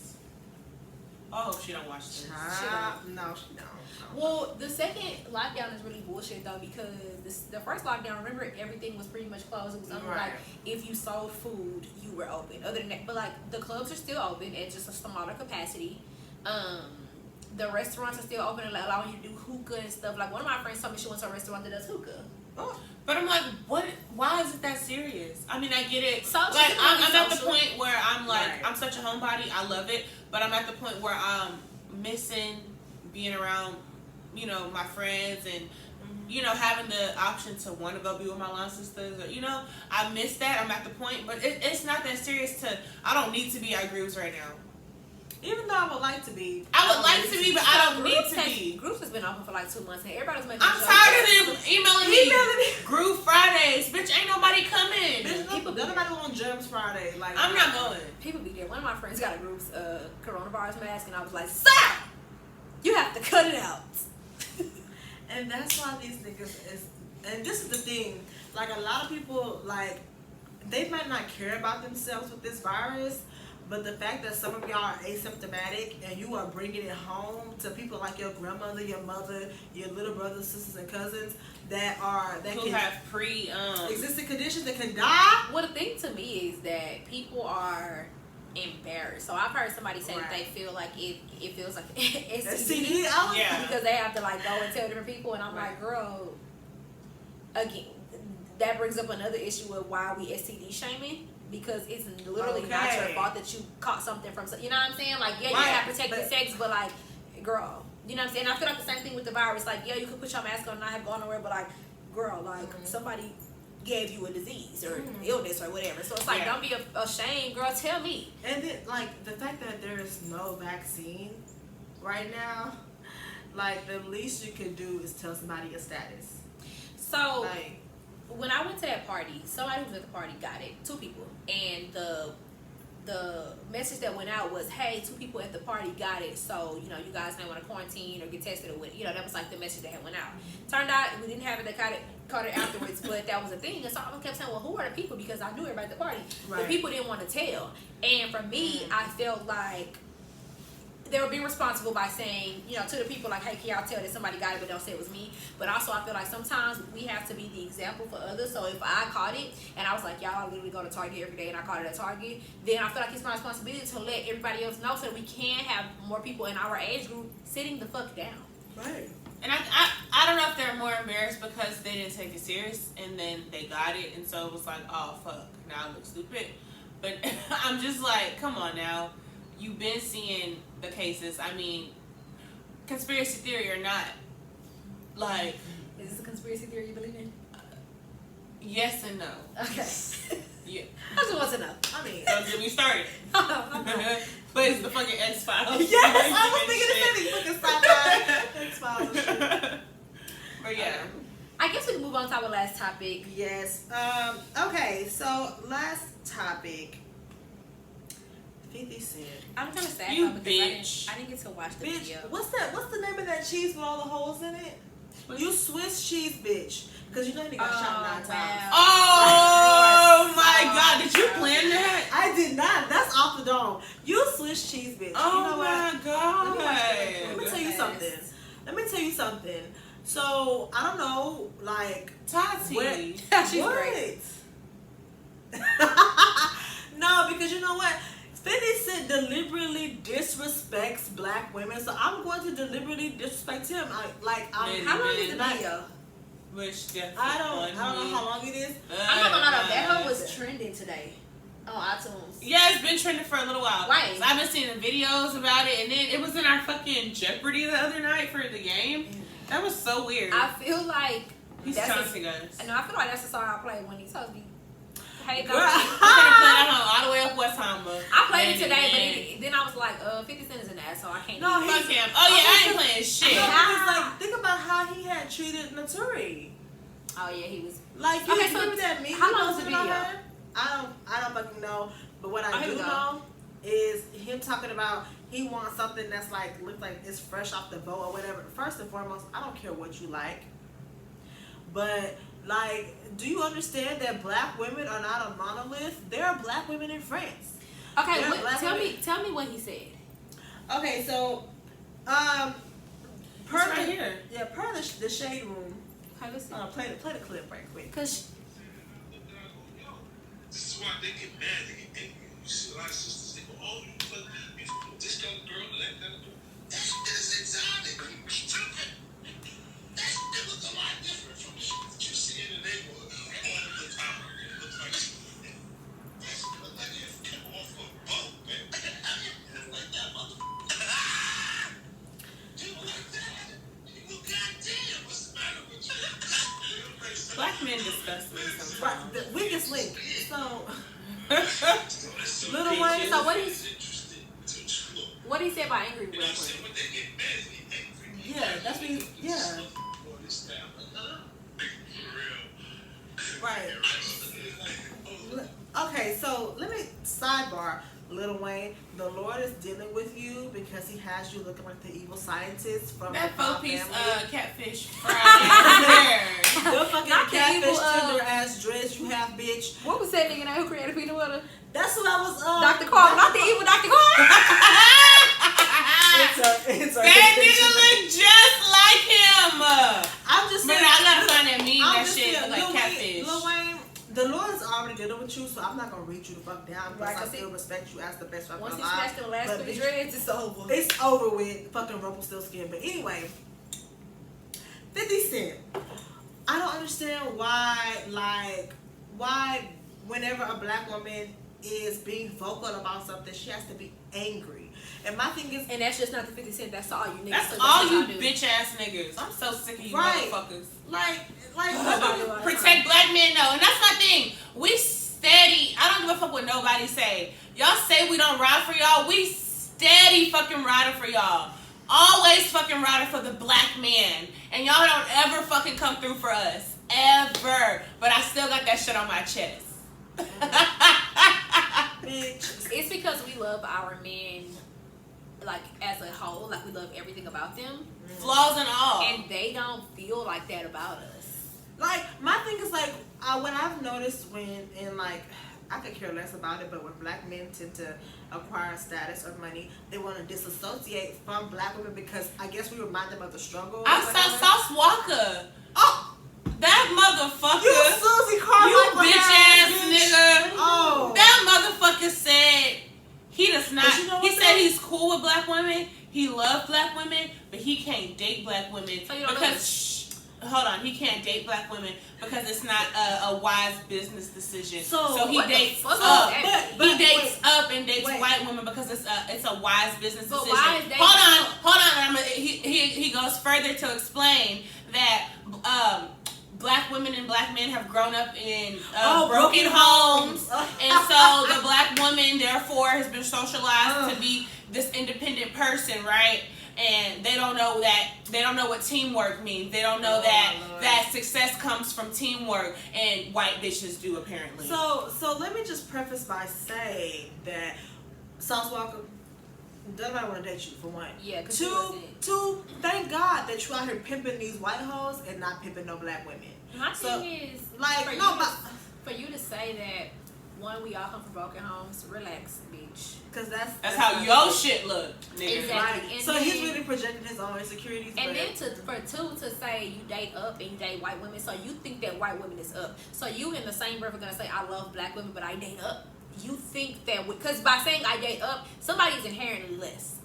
I hope she don't watch this. No, she don't. Well, the second lockdown is really bullshit though, because the first lockdown, remember, everything was pretty much closed. It was only like if you sold food, you were open. Other than that, but like the clubs are still open at just a smaller capacity. The restaurants are still open and allowing you to do hookah and stuff. Like one of my friends told me she went to a restaurant that does hookah. Oh. But I'm like, what? Why is it that serious? I mean, I get it. Social, like, I'm at the point where I'm like, I'm such a homebody. I love it. But I'm at the point where I'm missing being around, you know, my friends and, you know, having the option to want to go be with my line sisters. Or, you know, I miss that. I'm at the point. But it's not that serious I don't need to be at groups right now. Even though I would like to be. I would like to be, but I don't need to be. Groups has been open for like 2 months, and everybody's making. I'm tired of them emailing me. Group Fridays, bitch. Ain't nobody coming. Bitch, nobody on Germs Friday. Like I'm not going. People be there. One of my friends got a group's coronavirus mask, and I was like, "Sir, you have to cut it out." And that's why these niggas is. And this is the thing. Like a lot of people, like they might not care about themselves with this virus. But the fact that some of y'all are asymptomatic and you are bringing it home to people like your grandmother, your mother, your little brothers, sisters, and cousins who have pre-existing conditions that can die. Well, the thing to me is that people are embarrassed. So I've heard somebody say that they feel like it feels like STD because they have to like go and tell different people, and I'm like, girl, again, that brings up another issue of why we STD shaming. Because it's literally not your fault that you caught something from, you know what I'm saying? Like, yeah, you have protected sex, but like, girl, you know what I'm saying? I feel like the same thing with the virus. Like, yeah, you could put your mask on and not have gone nowhere, but like, girl, like, somebody gave you a disease or illness or whatever. So it's like, don't be ashamed, girl. Tell me. And then, like, the fact that there is no vaccine right now, like, the least you can do is tell somebody your status. So, like, when I went to that party, somebody who was at the party got it. 2 people. And the message that went out was, hey, 2 people at the party got it, so, you know, you guys may want to quarantine or get tested or what, you know, that was like the message that had went out. Turned out we didn't have it, they caught it afterwards, but that was a thing. And so I kept saying, well, who are the people? Because I knew everybody at the party. The people didn't want to tell. And for me, I felt like they were being responsible by saying, you know, to the people, like, hey, can y'all tell that somebody got it, but don't say it was me. But also, I feel like sometimes we have to be the example for others. So if I caught it, and I was like, y'all, I literally go to Target every day, and I caught it at Target, then I feel like it's my responsibility to let everybody else know so that we can have more people in our age group sitting the fuck down. Right. And I don't know if they're more embarrassed because they didn't take it serious, and then they got it, and so it was like, oh, fuck, now I look stupid. But I'm just like, come on now. You've been seeing the cases. I mean, conspiracy theory or not, like, is this a conspiracy theory you believe in? Yes and no. Okay. Yeah. I just want to know. I mean, don't get me started. But it's the fucking X-Files. Yes, I was thinking the same fucking X-Files and shit. But yeah. I guess we can move on to our last topic. Yes. Okay, so last topic. 50 Cent. I'm kind of sad You because bitch. I didn't get to watch the Bitch, video. what's the name of that cheese with all the holes in it? You Swiss cheese bitch. Because you know he got shot 9 times. Oh my god, did you plan that? I did not. That's off the dome. You Swiss cheese bitch. Oh you know my what? god. Let me tell you something. So, I don't know, like, Tati. She's great. No, because you know what? 50 Cent deliberately disrespects black women, so I'm going to deliberately disrespect him. How long is the video? Which I don't know how long it is. I'm not gonna lie, that hoe was trending today on iTunes. Yeah, it's been trending for a little while. Right. So I've been seeing the videos about it, and then it was in our fucking Jeopardy the other night for the game. That was so weird. I feel like He's taunting us. No, I feel like that's the song I play when he tells me, hey, Girl, I'm gonna play that home all the way up West Hamba. I played it today, but then I was like, 50 Cent is an asshole. I can't. No, fuck him. Oh yeah, I ain't playing shit. No, because, like, think about how he had treated Naturi. Oh yeah, he was. Like, you remember that meme? How long was the video? I don't fucking know. But what I do know is him talking about he wants something that's like looks like it's fresh off the boat or whatever. First and foremost, I don't care what you like, but like, do you understand that black women are not a monolith? There are black women in France. Okay, tell me what he said. Okay, so per right here. Yeah, per the shade room. Okay, let's see. Play the clip right quick. Cause this is why they get mad, they get angry. You see a lot of sisters, they go, oh, you put this kind of girl, that kind of girl. That is exotic. Stupid. That shit looks a lot different from the shit that you see in the neighborhood all the time. It looks like that shit looks like it came off a boat, man. Like that motherfucker. People like that. People, goddamn, what's the matter with you? Black men disgust me sometimes. Right, the weakest link. So, Little Wayne. so what he said about angry black women? Yeah, that's what he, yeah. Right. Okay, so let me sidebar. Lil Wayne, the Lord is dealing with you because he has you looking like the evil scientist from that the 4-piece family. catfish fry. The fucking Not the catfish evil, tender ass dress you have, bitch. What was that nigga who created peanut butter? That's what I was. Dr. Carl, not the evil Dr. Carl. It's a That nigga look just like him. I'm just saying. Man, I gotta find that meme. I'm That just shit saying, look like Lil catfish. Lil Wayne, the Lord is already dealing with you, so I'm not gonna read you the fuck down because Right, I still respect you as the best rapper Once he alive. smashed them last But 3 bitch, dreads, it's over. it's over with. Fucking Rumpelstiltskin. But anyway, 50 Cent. I don't understand why whenever a black woman is being vocal about something, she has to be angry. And my thing is, And that's just not the 50 Cent. That's all you niggas. That's so all what you y'all do. bitch ass niggas. I'm so sick of you Right. motherfuckers. like, Protect black men, no. And that's my thing. We steady. I don't give a fuck what nobody say. Y'all say we don't ride for y'all. We steady fucking riding for y'all. Always fucking riding for the black man. And y'all don't ever fucking come through for us. Ever. But I still got that shit on my chest. bitch. It's because we love our men, like, as a whole. Like, we love everything about them. Flaws and all. And they don't feel like that about us. Like, my thing is, like, when I've noticed when, in, like, I could care less about it, but when black men tend to acquire status or money, they want to disassociate from black women because I guess we remind them of the struggle. or I whatever. saw Sauce Walker. Oh, That motherfucker. you Susie Carmichael You bitch ass nigga. Oh. That motherfucker said he does not. But you know He what, said though? he's cool with black women. He loves black women, but he can't date black women So you don't know because. Hold on, he can't date black women because it's not a wise business decision. So he what the dates fuck is up. that? He dates up and dates wait. white women because it's a wise business But decision. why is dating Hold on. He goes further to explain that black women and black men have grown up in broken homes, and so the black woman therefore has been socialized to be this independent person, right? And they don't know what teamwork means. They don't know that success comes from teamwork, and white bitches do apparently. So let me just preface by saying that Sauce Walker, nobody want to date you for one. Yeah, 'cause Two, thank God that you out here pimping these white hoes and not pimping no black women. My So, thing is, like, for, no, you but for you to say that, one, we all come from broken homes, relax, bitch. because That's how your shit look, nigga. Exactly. Right. And So then- he's really projecting his own insecurities. And but then for two to say you date up and you date white women, so you think that white women is up. So you in the same breath are gonna say I love black women, but I date up. You think that because by saying I date up, somebody is inherently less.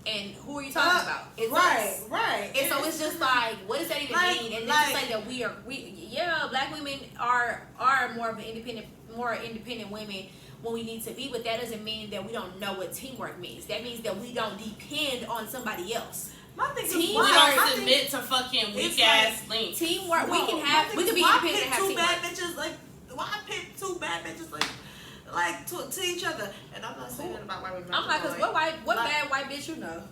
And who are you talking about? It's us. right. And so it's just like, what does that even Like- mean? And then like- to say that black women are more of an independent women when we need to be, but that doesn't mean that we don't know what teamwork means. That means that we don't depend on somebody else. My thing is, Teamwork. We why- don't I think- submit to fucking weak it's ass links. Teamwork, No, we can my have, thing we is, can be why independent and pick have two bad teamwork. bitches like why pick two bad bitches like to each other? And I'm not saying that about white women. I'm like, cause what like, bad white bitch you know?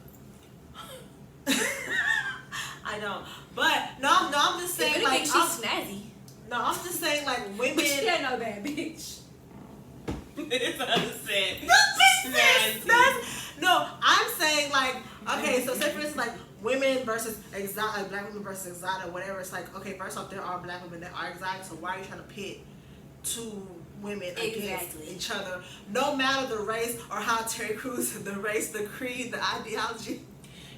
I don't. But no, I'm just If saying anything, like she's snazzy. I'm just saying like women. But she ain't no bad bitch. It's unsaid. No, I'm saying like okay, so say for instance like women versus exotic, black women versus exotic, whatever. It's like okay, first off, there are black women that are exotic, so why are you trying to pit two women against Exactly. each other, no matter the race or how Terry Crews, the race, the creed, the ideology.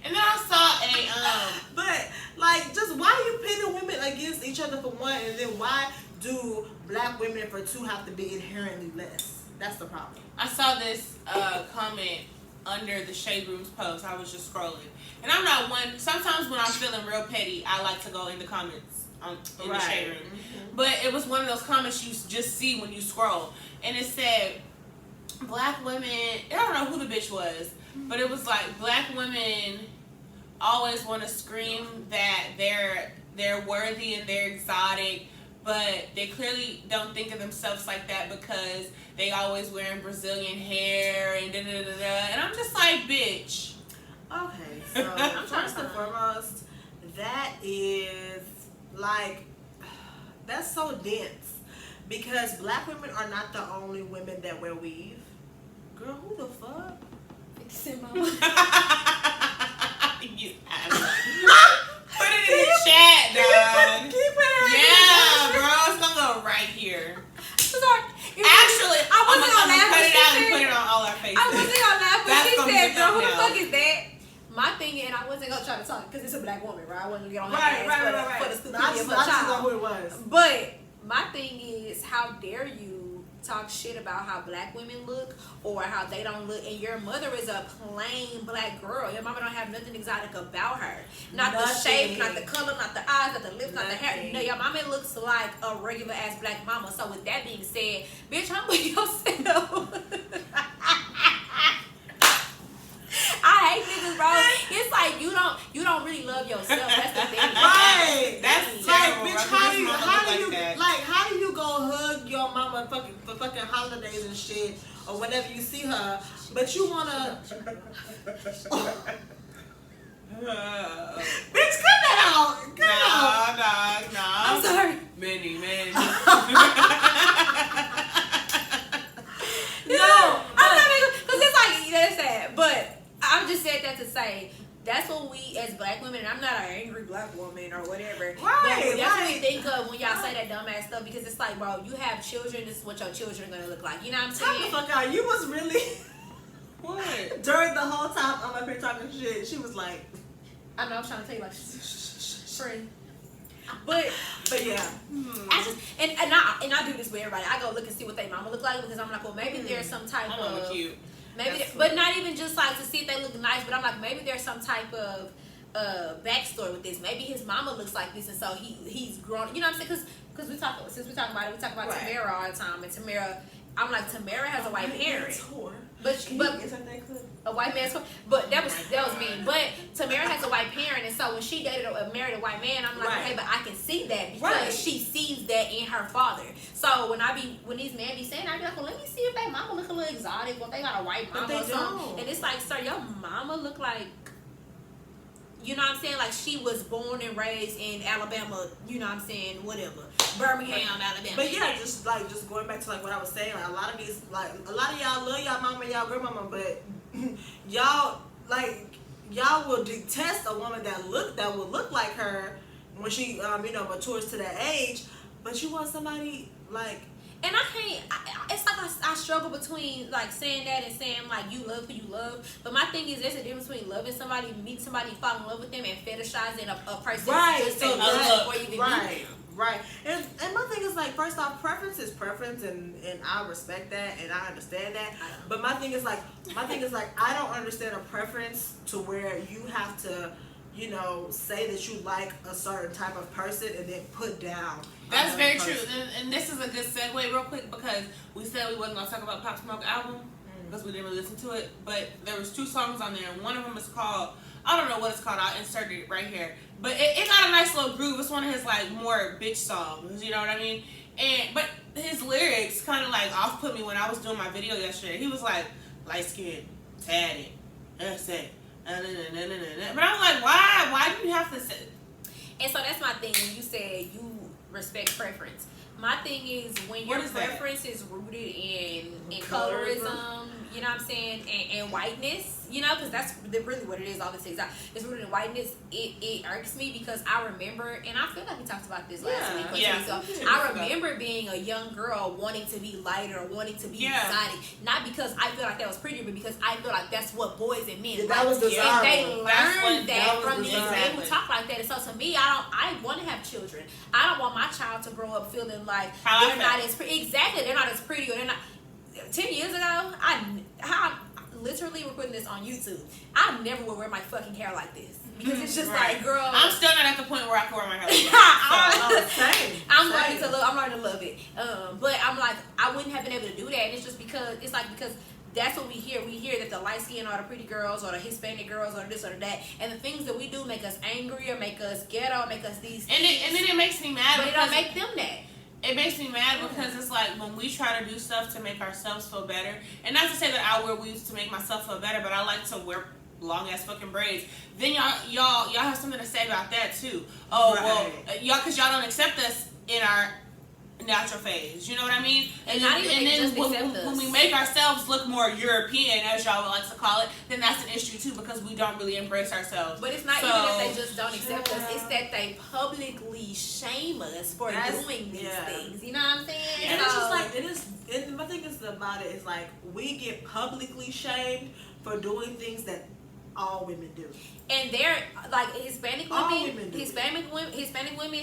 And then I saw But like, just why are you pitting women against each other for one, and then why do black women for two have to be inherently less? That's the problem. I saw this comment under the Shade Room's post. I was just scrolling, and I'm not one. Sometimes when I'm feeling real petty, I like to go in the comments in the Shade Room. Mm-hmm. But it was one of those comments you just see when you scroll, and it said, "Black women." I don't know who the bitch was, but it was like black women always want to scream that they're worthy and they're exotic, but they clearly don't think of themselves like that because they always wearing Brazilian hair and da da da da. And I'm just like, bitch. Okay, so first and foremost, that is like that's so dense because black women are not the only women that wear weave. Girl, who the fuck? You asshole. Put it in the chat, dog. Keep it. Yeah, bro, it's gonna go right here. Sorry. Actually, I I'm wasn't gonna gonna laugh cut when it she out and said- put it on all our faces. I wasn't gonna laugh when That's she gonna be said, the girl, who the thumbnail. fuck is that? My thing, and I wasn't gonna try to talk because it's a black woman, right? I wasn't gonna get on her Right. ass for the I stupidity just of know her child. who it was. But my thing is, how dare you talk shit about how black women look or how they don't look, and your mother is a plain black girl. Your mama don't have nothing exotic about her. Not the shape, not the color, not the eyes, not the lips, not the hair. Nothing. No, your mama looks like a regular ass black mama. So with that being said, bitch, humble yourself. You don't really love yourself. That's the thing. Right. That's like, terrible. bitch, how do you go hug your mama for fucking holidays and shit, or whenever you see her, but you wanna bitch, cut that out. Nah. I'm sorry. Many. No, I'm not because it's like that's sad. But I just said that to say that's what we as black women. And I'm not an angry black woman or whatever. Right. But that's what we think of when y'all say that dumbass stuff because it's like, bro, you have children. This is what your children are gonna look like. You know what I'm Time saying? the fuck out. You was really What? during the whole time I'm up here talking shit. She was like, I know I'm trying to tell you like, friend. But yeah. I just and I do this with everybody. I go look and see what their mama look like because I'm like, well, maybe there's some type of Cute. maybe, but not even just like to see if they look nice. But I'm like, maybe there's some type of backstory with this. Maybe his mama looks like this, and so he's grown. You know what I'm saying? Because we talk about it, we talk about Right. Tamara all the time, and I'm like, Tamara has a white parent, but a white man's but that was me. But Tamara has a white parent, and so when she married a white man, I'm like, Right. okay, but I can see that because Right. she sees that in her father. So when these men be saying, I be like, well, let me see if they mama look a little exotic, or if they got a white But mama they or something. don't. And it's like, sir, your mama look like, you know what I'm saying? Like she was born and raised in Alabama, you know what I'm saying? Whatever. Birmingham, Alabama. But yeah, just going back to like what I was saying, like a lot of y'all love y'all mama and y'all grandmama, but y'all will detest a woman that will look like her when she matures to that age. But you want somebody like. And I can't, it's like I struggle between like saying that and saying like you love who you love. But my thing is there's a difference between loving somebody, meeting somebody, fall in love with them, and fetishizing a person. Right. Just So before you even meet right. them. Right. And my thing is like, first off, preference is preference, and I respect that and I understand that. But my thing is like I don't understand a preference to where you have to, say that you like a certain type of person and then put down. That's very person. true. And this is a good segue real quick because we said we wasn't going to talk about Pop Smoke album because we didn't really listen to it. But there was 2 songs on there, and one of them is called, I don't know what it's called, I'll insert it right here. But it got a nice little groove. It's one of his like more bitch songs, you know what I mean? But his lyrics kind of like off-put me when I was doing my video yesterday. He was like, light skin, tatted, that's it. But I'm like, why do you have to say? And so that's my thing when you said you respect preference. My thing is when your preference is rooted in colorism, you know what I'm saying, and whiteness, because that's really what it is. All this is it's rooted in whiteness. It irks me because I remember, and I feel like we talked about this last week. I remember being a young girl wanting to be lighter, wanting to be exotic, not because I feel like that was prettier, but because I feel like that's what boys and men that was desirable. And they learned that from these men who Exactly. talk like that. And so to me, I want to have children. I don't want my child to grow up feeling like How they're not as pretty. Exactly, they're not as pretty, or they're not. 10 years ago, I'm literally recording this on YouTube. I never would wear my fucking hair like this because it's just like, girl. I'm still not at the point where I can wear my hair like that. Same. I'm learning to love it. But I'm like, I wouldn't have been able to do that. And it's just because that's what we hear. We hear that the light skin are the pretty girls or the Hispanic girls or this or that. And the things that we do make us angry or make us ghetto, make us these And then it makes me mad. But it don't make them that. It makes me mad because it's like when we try to do stuff to make ourselves feel better, and not to say that I wear weaves to make myself feel better, but I like to wear long ass fucking braids. Then y'all have something to say about that too. Oh well, because y'all don't accept us in our natural phase. You know what I mean? And then when we make ourselves look more European, as y'all would like to call it, then that's an issue too because we don't really embrace ourselves. But it's not even that they just don't accept us. It's that they publicly shame us for doing these things. You know what I'm saying? Yeah. And it's just like and my thing is about it is like we get publicly shamed for doing things that all women do. And they're like Hispanic women,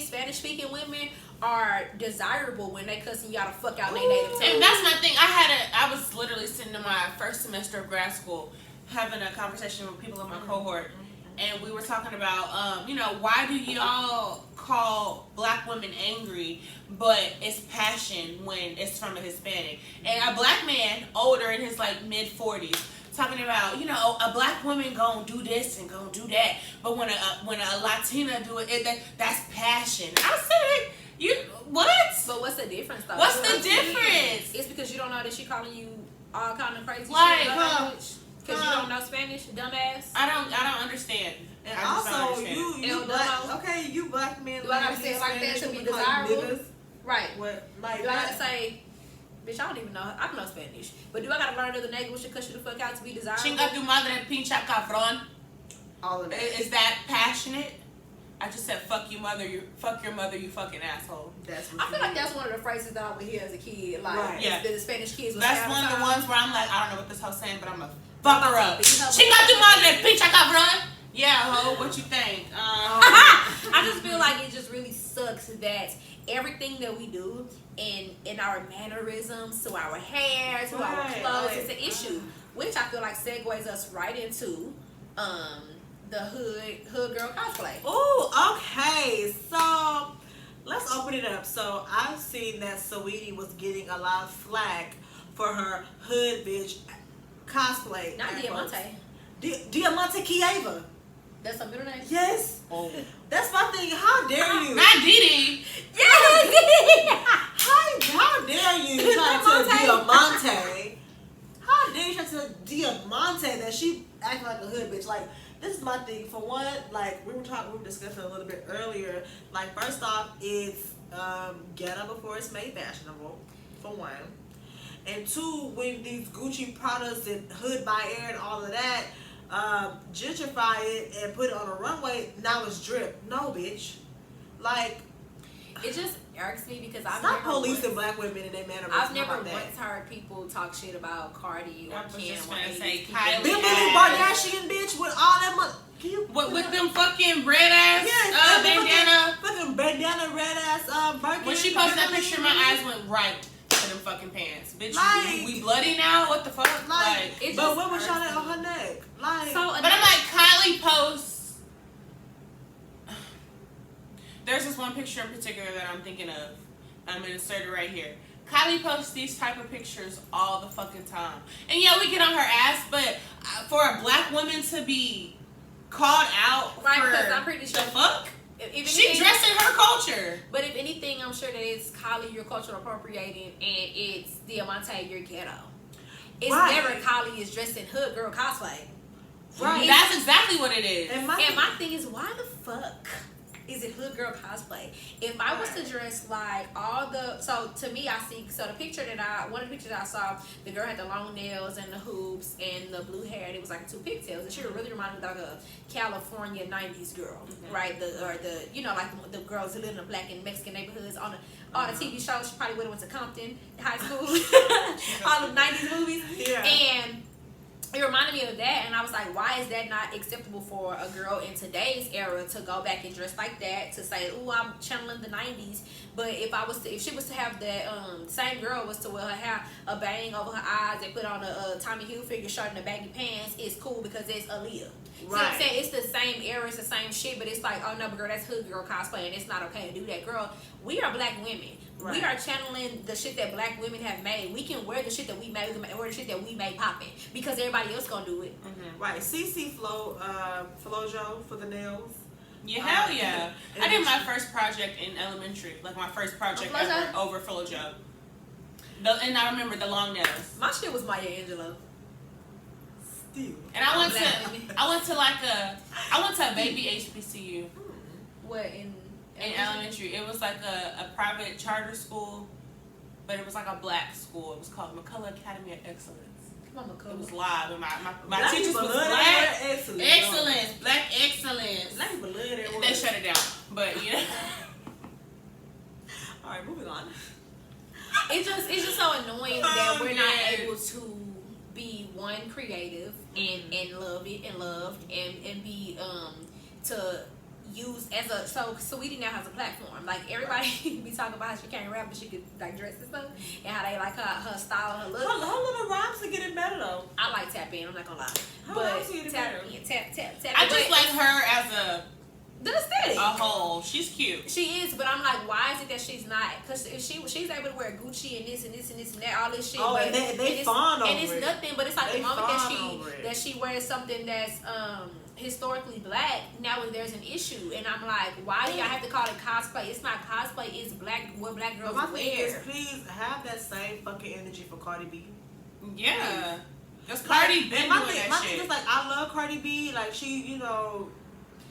Spanish speaking women are desirable when they cussing y'all to fuck out their native tongue. And that's my thing. I was literally sitting in my first semester of grad school having a conversation with people in my cohort, and we were talking about why do y'all call black women angry but it's passion when it's from a Hispanic? And a black man older in his like mid-40s talking about, you know, a black woman gonna do this and gonna do that, but when a Latina do it, that's passion. I said, you what? But what's the difference though? What's the difference? It's because you don't know that she calling you all kind of crazy Like, shit in her language. Because you don't know Spanish, dumbass. I don't understand. And I just don't also, understand. you black, okay, you black men. Do I gotta say it like that to be desirable? Right. What, like do I gotta say, bitch, I don't even know. I don't know Spanish. But do I gotta learn another language to cut you the fuck out to be desirable? Chinga tu madre, pincha cabrón. All of that. Is that passionate? I just said fuck your mother, you fucking asshole. That's I feel like that's one of the phrases that I would hear as a kid. Like, right. Yeah. the Spanish kids was That's one of the ones where I'm like, I don't know what this hoe's saying, but I'm gonna fuck her up. Chinga tu madre, pincha cabrón. Yeah, ho, what you think? I just feel like it just really sucks that everything that we do in our mannerisms, to our hair, to our clothes, is an issue. Which I feel like segues us right into the hood girl cosplay. Oh, okay. So let's open it up. So I've seen that Saweetie was getting a lot of flack for her hood bitch cosplay. Not Diamante. Diamante Kieva. That's her middle name? Yes. Oh. That's my thing. How dare you? Not Didi. Yes. How dare you try to tell Diamante? How dare you try to tell Diamante that she acting like a hood bitch? Like, this is my thing. For one, like we were discussing a little bit earlier. Like, first off, it's ghetto before it's made fashionable. For one, and two, when these Gucci products and Hood by Air and all of that, gentrify it and put it on a runway. Now it's drip. No, bitch. Like, it just irks me because I've stop never policing black women in their manner. I've never once heard people talk shit about Cardi or Kim or say Kylie. Billy Kardashian bitch with all that money. With them fucking red ass bandana. Fucking bandana, red ass Birkin. When she posted that picture, my eyes went right to them fucking pants. Bitch, like, we bloody now? What the fuck? Like but what was shot on her neck? Like, so, but I'm like, Kylie posts. There's this one picture in particular that I'm thinking of. I'm gonna insert it right here. Kylie posts these type of pictures all the fucking time. And yeah, we get on her ass, but for a black woman to be called out right, for because I'm pretty sure the fuck? If she anything, dressed in her culture. But if anything, I'm sure that it's Kylie, you're cultural appropriating, and it's Diamante, you're ghetto. It's never Kylie is dressed in hood girl cosplay. Right. That's exactly what it is. And my thing is, why the fuck is it hood girl cosplay? If I was to dress like so to me, I see, so the picture one of the pictures I saw, the girl had the long nails and the hoops and the blue hair, and it was like two pigtails, and she really reminded me of like a California 90s girl, right? Like the girls who live in the black and Mexican neighborhoods on all the TV shows. She probably would have went to Compton High School, all the 90s movies, and it reminded me of that, and I was like, why is that not acceptable for a girl in today's era to go back and dress like that, to say, oh, I'm channeling the 90s? But if she was to have that, same girl was to wear her hair a bang over her eyes and put on a Tommy Hilfiger shirt and the baggy pants, it's cool because it's Aaliyah. Right. See what I'm saying? It's the same era, it's the same shit, but it's like, oh no, but girl, that's hood girl cosplay, and it's not okay to do that. Girl, we are black women. Right. We are channeling the shit that black women have made. We can wear the shit that we made, we can wear the shit that we made popping, because everybody else gonna do it. Right. CC Flojo for the nails. Yeah, hell yeah. I did my first project in elementary, like my first project ever over Flojo. And I remember the long nails. My shit was Maya Angelou. Still. And I went to a baby HBCU. What in elementary? It was like a private charter school, but it was like a black school. It was called McCullough Academy of Excellence. It was live, and my teachers was black excellence, black excellence. They shut it down, but you know. All right, moving on. It's just so annoying that we're not able to be creative and love it and loved and be to use as a so Saweetie now has a platform. Like everybody be talking about how she can't rap but she could like dress and stuff, and how they like her style and her look. Her little rhymes are getting better though. I like Tap In, I'm not gonna lie. Her but rhymes are getting better. Tap. I just like her as a the aesthetic. A whole. She's cute. She is, but I'm like, why is it that she's not? Because if she's able to wear Gucci and this and this and this and that, all this shit. Oh, but, and they fawn over it. And it's nothing, but it's like They the moment fawn that she wears something that's historically black, now there's an issue, and I'm like, why do y'all have to call it cosplay? It's not cosplay. It's what black girls my thing is, wear. please have that same fucking energy for Cardi B. Yeah. Because Cardi been doing that thing shit. is, like, I love Cardi B. Like, she, you know,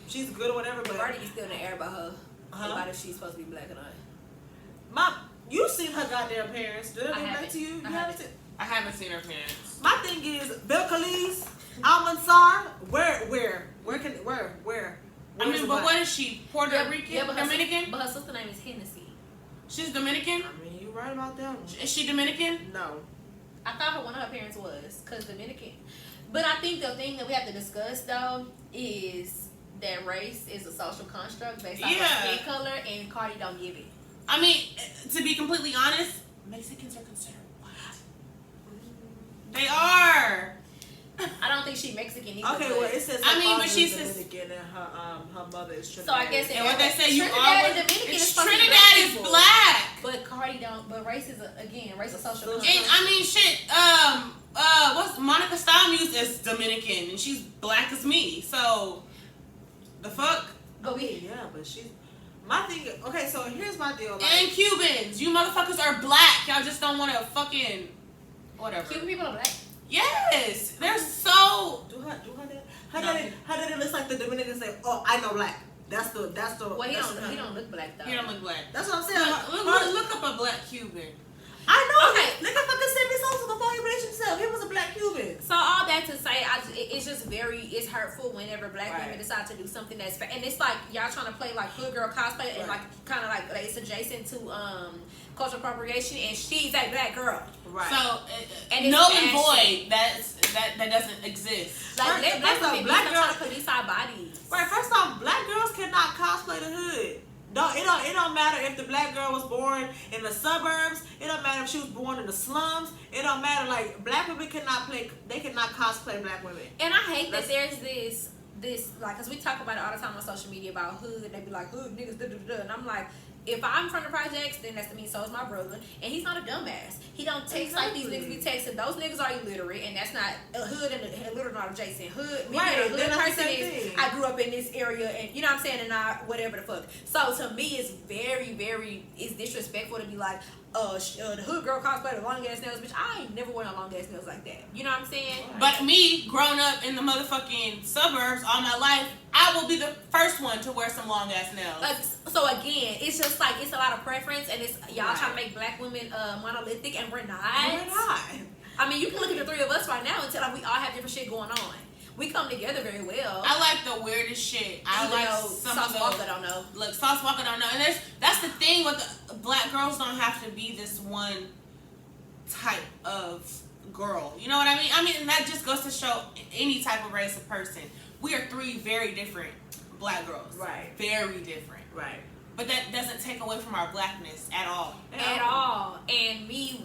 she's good or whatever, but Cardi is still in the air about her. About if she's supposed to be black or not. You seen her goddamn parents. Did they bring back to you? You haven't seen? I haven't seen her parents. My thing is, Bill Khali's, Al-Mansar, where? I mean, but what is she? Puerto Rican? but Dominican? But her sister name is Hennessy. She's Dominican? I mean, you right about that one. Is she Dominican? No. I thought one of her parents was, because Dominican. But I think the thing that we have to discuss, though, is that race is a social construct based on skin color, and Cardi don't give it. I mean, to be completely honest, Mexicans are considered white. They are. I don't think she's Mexican either. Okay, well, it says but she's Dominican and her mother is Trinidad. So I guess and what they say, Trinidad and Dominican is Trinidad is black. But Cardi don't. But race is race is social. And I mean, shit. What's Monica Stamuse is Dominican and she's black as me. So the fuck. But but she's. My thing. Okay, so here's my deal. Like, and Cubans, you motherfuckers are black. Y'all just don't want to fucking whatever. Cuban people are black. Yes, they're so. Do her that. How did it look like the Dominicans say, "Oh, I know black." That's the. Well, he don't look black though. He don't look black. That's what I'm saying. Look up a black Cuban. I know. Okay. Nigga fucking sent me something before he released himself. He was a black Cuban. So all that to say, it's just it's hurtful whenever black women decide to do something that's and it's like y'all trying to play like hood girl cosplay and like kind of like it's adjacent to cultural appropriation, and she's a black girl. Right. So and null and void. That doesn't exist. Like First, black women black girls trying to police our bodies. Right. First off, black girls cannot cosplay the hood. It don't matter if the black girl was born in the suburbs. It don't matter if she was born in the slums. It don't matter. Like, black women cannot cosplay black women. And I hate that there's this like, cause we talk about it all the time on social media about hood. They be like hood niggas, and I'm like, if I'm from the projects, then that's to me. So is my brother, and he's not a dumbass. He don't text like these niggas be texting. Those niggas are illiterate, and that's not a hood and illiterate not adjacent. Hood, me right? A hood person is I grew up in this area, and you know what I'm saying, and I whatever the fuck. So to me, it's it's disrespectful to be like, the hood girl cosplay the long ass nails, bitch. I ain't never worn long ass nails like that. You know what I'm saying? Right. But me, growing up in the motherfucking suburbs all my life, I will be the first one to wear some long ass nails. So again, it's just like it's a lot of preference, and it's y'all trying to make black women monolithic, and we're not. We're not. I mean, you can look at the three of us right now and tell like we all have different shit going on. We come together very well. I like the weirdest shit. I like some of the. Sauce Walker don't know. Look, Sauce Walker don't know, and that's the thing with the black girls don't have to be this one type of girl. You know what I mean? I mean, and that just goes to show any type of race of person. We are three very different black girls. Right. Very different. Right. But that doesn't take away from our blackness at all. At all. And me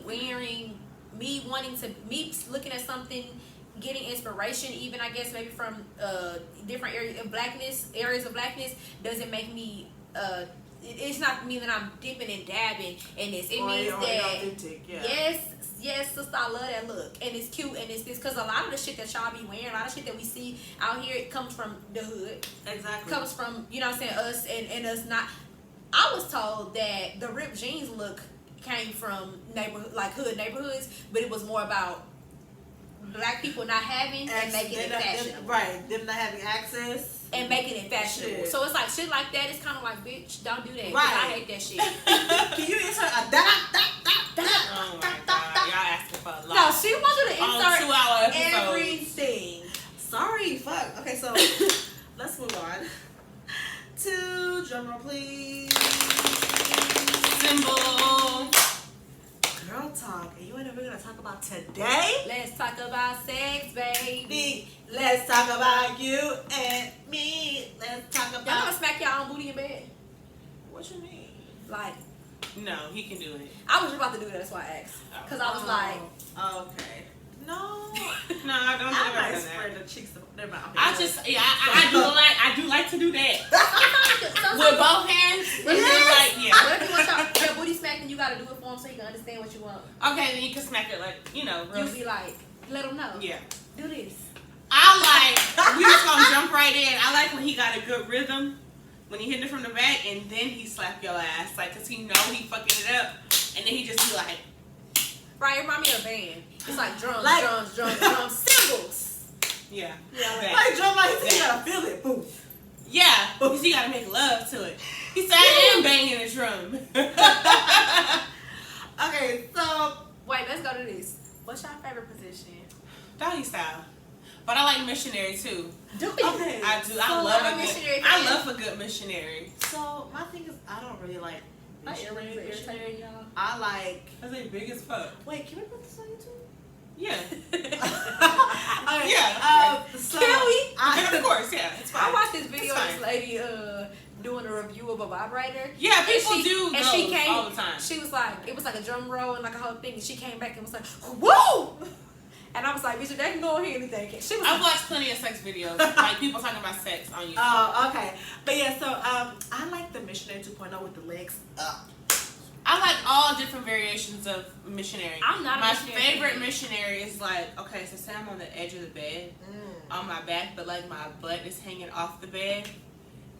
looking at something, getting inspiration, even I guess maybe from different areas of blackness, doesn't make me it's not mean that I'm dipping and dabbing in this. It means that authentic, yes, sister, I love that look, and it's cute, and it's this because a lot of the shit that y'all be wearing, a lot of shit that we see out here, it comes from the hood. Exactly. Comes from, you know what I'm saying, us and us not. I was told that the ripped jeans look came from hood neighborhoods, but it was more about black people not having and making it fashionable. Right, them not having access. And making it fashionable. Shit. So it's like shit like that. It's kind of like, bitch, don't do that. Right. I hate that shit. Can you insert a Oh my God. Y'all asking for a lot. No, she wants you to insert 2 hour episodes. everything. Sorry, fuck. Okay, so let's move on to drumroll, please. Symbol. Girl talk, and you ain't ever gonna talk about today? Let's talk about sex, baby. Let's talk about you and me. Let's talk Y'all about. gonna smack y'all own booty in bed? What you mean? Like, No, he can do it. I was about to do that. That's why I asked. Because I was like, Okay. No. No, I don't I ever might done spread that. the cheeks of their mouth. I do like to do that. it's with both hands. And then like, yeah. What if you want your booty smacked and you gotta do it for him so he can understand what you want? Okay, then you can smack it like, you know. You be like, let him know. Yeah. Do this. I like, we just gonna jump right in. I like when he got a good rhythm, when he hit it from the back, and then he slap your ass, like, cause he know he fucking it up, and then he just be like. Right, it remind me of a band. It's like drums, Like- drums, cymbals. Yeah. Yeah, Like drum, like you gotta feel it. Boom. Yeah, because you gotta make love to it. He said, I am banging the drum. Okay, so Wait, let's go to this. What's your favorite position? Doggy style. But I like missionary too. Do you? okay. I do. So, I love I'm a a good, missionary I fan. love a good missionary. So my thing is, I don't really like My earrings are missionary. irritating, y'all. I like. That's like big as fuck. Wait, can we put this on YouTube? Yeah. Okay, Yeah. so Can we? Of course, yeah. It's fine. I watched this video It's of fine. this lady doing a review of a vibrator. Yeah, And people she- do and those she came, all the time. She was like, it was like a drum roll and like a whole thing, and she came back and was like, whoa! And I was like, bitch, they can go and hear anything. She was I've like, watched plenty of sex videos, like people talking about sex on YouTube. Oh, okay. But yeah, so I like the missionary 2.0 with the legs up. I like all different variations of missionary. I'm not a My missionary favorite fan. missionary is like, okay, so say I'm on the edge of the bed, on my back, but like my butt is hanging off the bed,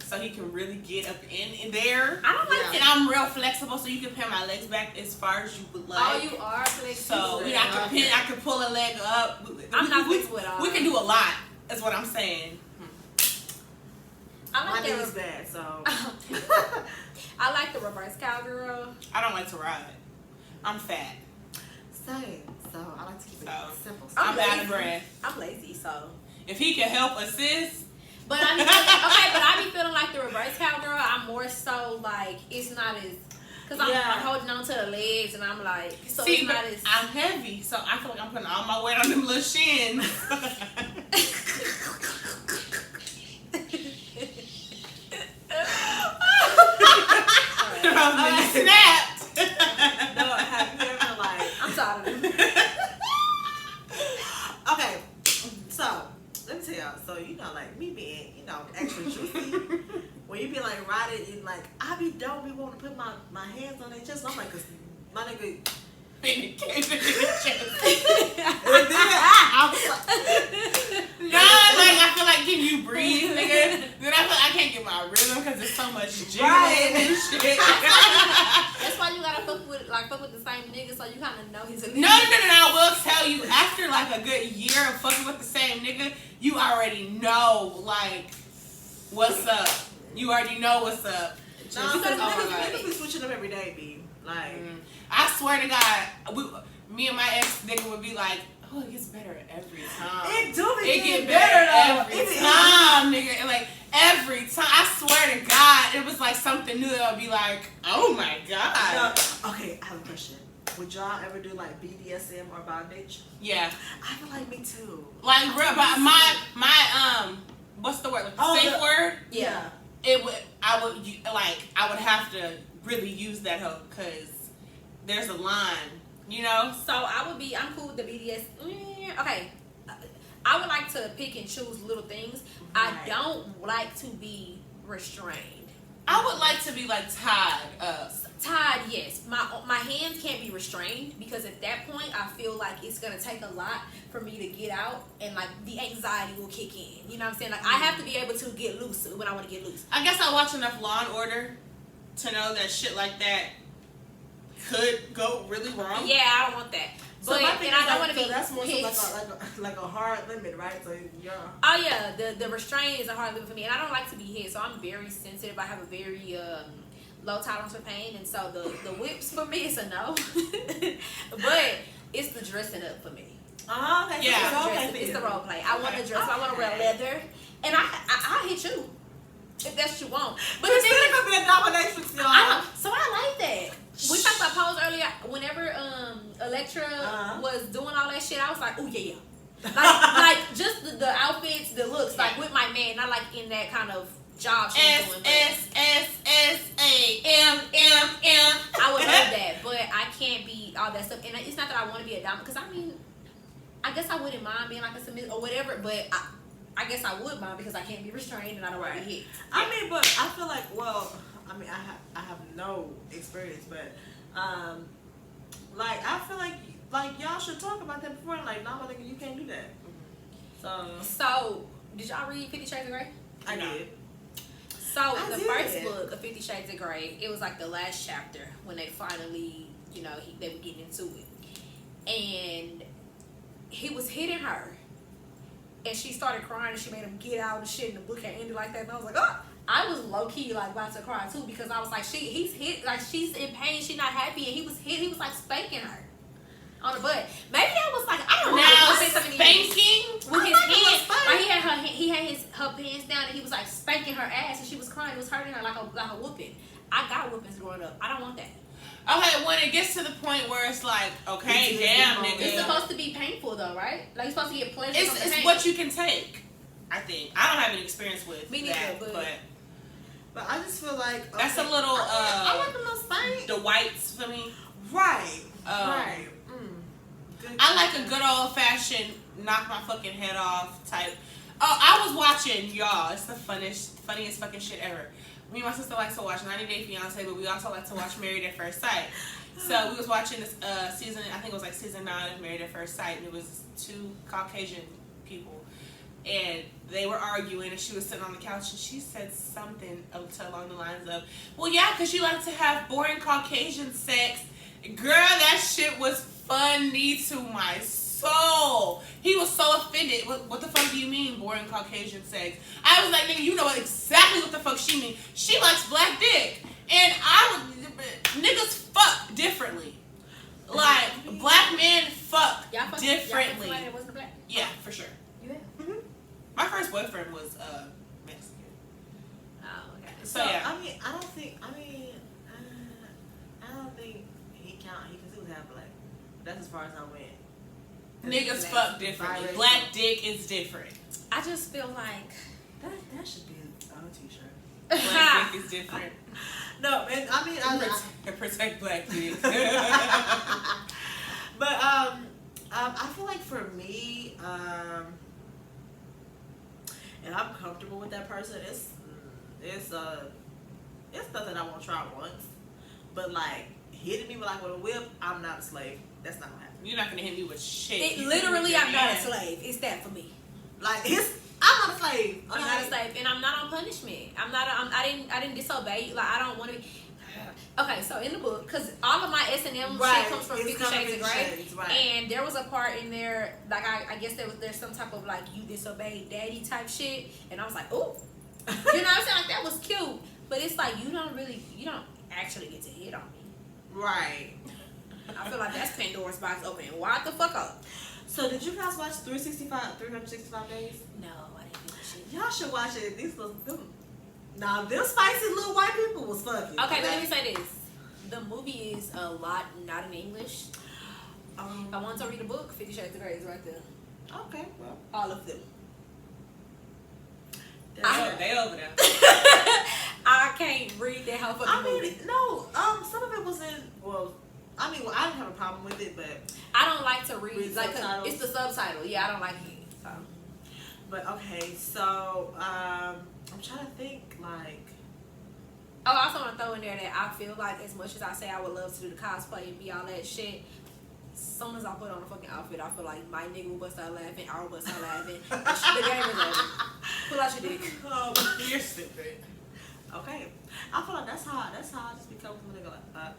so he can really get up in there. I don't like Yeah. And I'm real flexible, so you can pin my legs back as far as you would like. oh, you are flexible. So yeah, I can pull a leg up. I'm not flexible at all. We can do a lot. Is what I'm saying. I My like knee's the bad, so. I like the reverse cowgirl. I don't like to ride. I'm fat. Same. So I like to keep it So, simple. I'm out lazy. of breath. I'm lazy, so. If he can help assist, But I be okay, but I be feeling like the reverse cowgirl. I'm more so like it's not as because I'm holding on to the legs and I'm like so see, it's not but as. I'm heavy, so I feel like I'm putting all my weight on them little shins. I'm really snapped. No, have you ever like? I'm tired of them. Okay, so let me tell y'all. So you know, like me being, you know, extra juicy. When you be like riding, you like I don't be wanting to put my hands on their chest. I'm like, cause my nigga. And then I was like, Like I feel like, can you breathe, nigga? Then I feel like I can't get my rhythm because there's so much jiggling and shit. That's why you gotta fuck with the same nigga so you kind of know he's a nigga. No. I will tell you, after like a good year of fucking with the same nigga, you already know like what's up. You already know what's up. no, Just- because oh my God. niggas be switching up every day, B. Like, I swear to God, me and my ex nigga would be like, oh, it gets better every time. it do be It getting get better though. every It be- time, nigga. And like every time, I swear to God, it was like something new that would be like, oh my God. No, okay, I have a question. Would y'all ever do like BDSM or bondage? Yeah, I feel like me too. like real, but my what's the word? Like the safe word. Yeah. I would have to really use that hoe because there's a line, you know. So I'm cool with the BDS. Okay. I would like to pick and choose little things. I Right. don't like to be restrained. I would like to be like tied up. Tied, yes. My hands can't be restrained because at that point I feel like it's gonna take a lot for me to get out and like the anxiety will kick in. You know what I'm saying? Like I have to be able to get loose when I want to get loose. I guess I watch enough Law and Order to know that shit like that could go really wrong. Yeah, I don't want that. So But my thing and I is, don't want like, to so be that's more so hit. like a hard limit, right? So yeah. Oh yeah, the restraint is a hard limit for me, and I don't like to be hit, so I'm very sensitive. I have a very low tolerance for pain, and so the whips for me is a no. But it's the dressing up for me. Oh, okay. Yeah. So It's, okay, it's the role play. I want to Okay. dress. I want to wear leather, and I'll hit you if that's what you want. But the But thing it's is, gonna be a dominatrix, y'all. I know, so I like that. We talked about pose earlier. Whenever Electra was doing all that shit, I was like, oh yeah. Like just the outfits, the looks, like with my man, not like in that kind of job she was doing. but SSSSAMMM. I would love that, but I can't be all that stuff. And it's not that I want to be a dominant, because I mean, I guess I wouldn't mind being like a submissive or whatever, but I guess I would mind because I can't be restrained and I don't want to be hit. I mean, but I feel like, well, I mean, I have no experience, but like I feel like y'all should talk about that before. Like, no, nigga, you can't do that. So did y'all read 50 Shades of Grey? I did. So the first book of 50 Shades of Grey, it was like the last chapter when they finally, you know, they were getting into it, and he was hitting her, and she started crying, and she made him get out and shit, and the book had ended like that, and I was like, oh. I was low key like about to cry too because I was like, he's hit, like she's in pain, she's not happy, and he was like spanking her on the butt. Maybe I was like, I don't know. Now Spanking with his hands. Like he had her pants down, and he was like spanking her ass, and she was crying. It was hurting her like a whooping. I got whoopings growing up. I don't want that. Okay, when it gets to the point where it's like, okay, damn, nigga. It's supposed to be painful though, right? Like you're supposed to get pleasure. It's what you can take. I think I don't have any experience with me neither, that, but I just feel like that's a little. I like a little spank. The whites for me, right? Right. I like a good old fashioned knock my fucking head off type. Oh, I was watching, y'all. It's the funniest fucking shit ever. Me and my sister likes to watch 90 Day Fiance, but we also like to watch Married at First Sight. So we was watching this season, I think it was like season 9 of Married at First Sight, and it was 2 Caucasian people. And they were arguing, and she was sitting on the couch, and she said something along the lines of, well, yeah, because you like to have boring Caucasian sex. Girl, that shit was funny to my soul. He was so offended. What the fuck do you mean, boring Caucasian sex? I was like, nigga, you know exactly what the fuck she mean. She likes black dick. And niggas fuck differently. Like, black men fuck differently. Y'all fuck wasn't black? Yeah, for sure. Yeah. Mm-hmm. My first boyfriend was Mexican. Oh, okay. So yeah. I mean, I don't think he count because he was half black. That's as far as I went. Niggas fuck differently. Black dick is different. I just feel like that should be on a t-shirt. Black dick is different. No, and I mean, I protect black dick. But I feel like for me, and I'm comfortable with that person. It's nothing I won't try once. But like hitting me with a whip, I'm not a slave. That's not gonna happen. You're not gonna hit me with shit. Literally, I'm not a slave. It's that for me. Like I'm not a slave. I'm not a slave, and I'm not on punishment. I didn't disobey. Like I don't want to be. Okay, so in the book, because all of my S&M shit comes from 50 Shades of Grey, right. And there was a part in there, like I guess there's some type of like you disobeyed daddy type shit, and I was like, ooh, you know what I'm saying? Like that was cute, but it's like you don't actually get to hit on me, right? I feel like that's Pandora's box opening. Wide the fuck up. So did you guys watch 365 days? No, I didn't do that shit. Y'all should watch it. Them spicy little white people was fucking. Okay, let me say this. The movie is a lot not in English. I want to read a book. 50 Shades of Grey is right there. Okay, well, all of them. They over there. I can't read that whole fucking movie. No, some of it was in. Well, I didn't have a problem with it, but I don't like to read like subtitles. It's the subtitle. Yeah, I don't like it. So. But okay, so I'm trying to think like. Oh, I also want to throw in there that I feel like as much as I say I would love to do the cosplay and be all that shit, as soon as I put on a fucking outfit, I feel like my nigga will bust out laughing, I will bust out laughing. The game is over. Pull out your dick. You're stupid. Okay, I feel like that's how I just become a nigga like,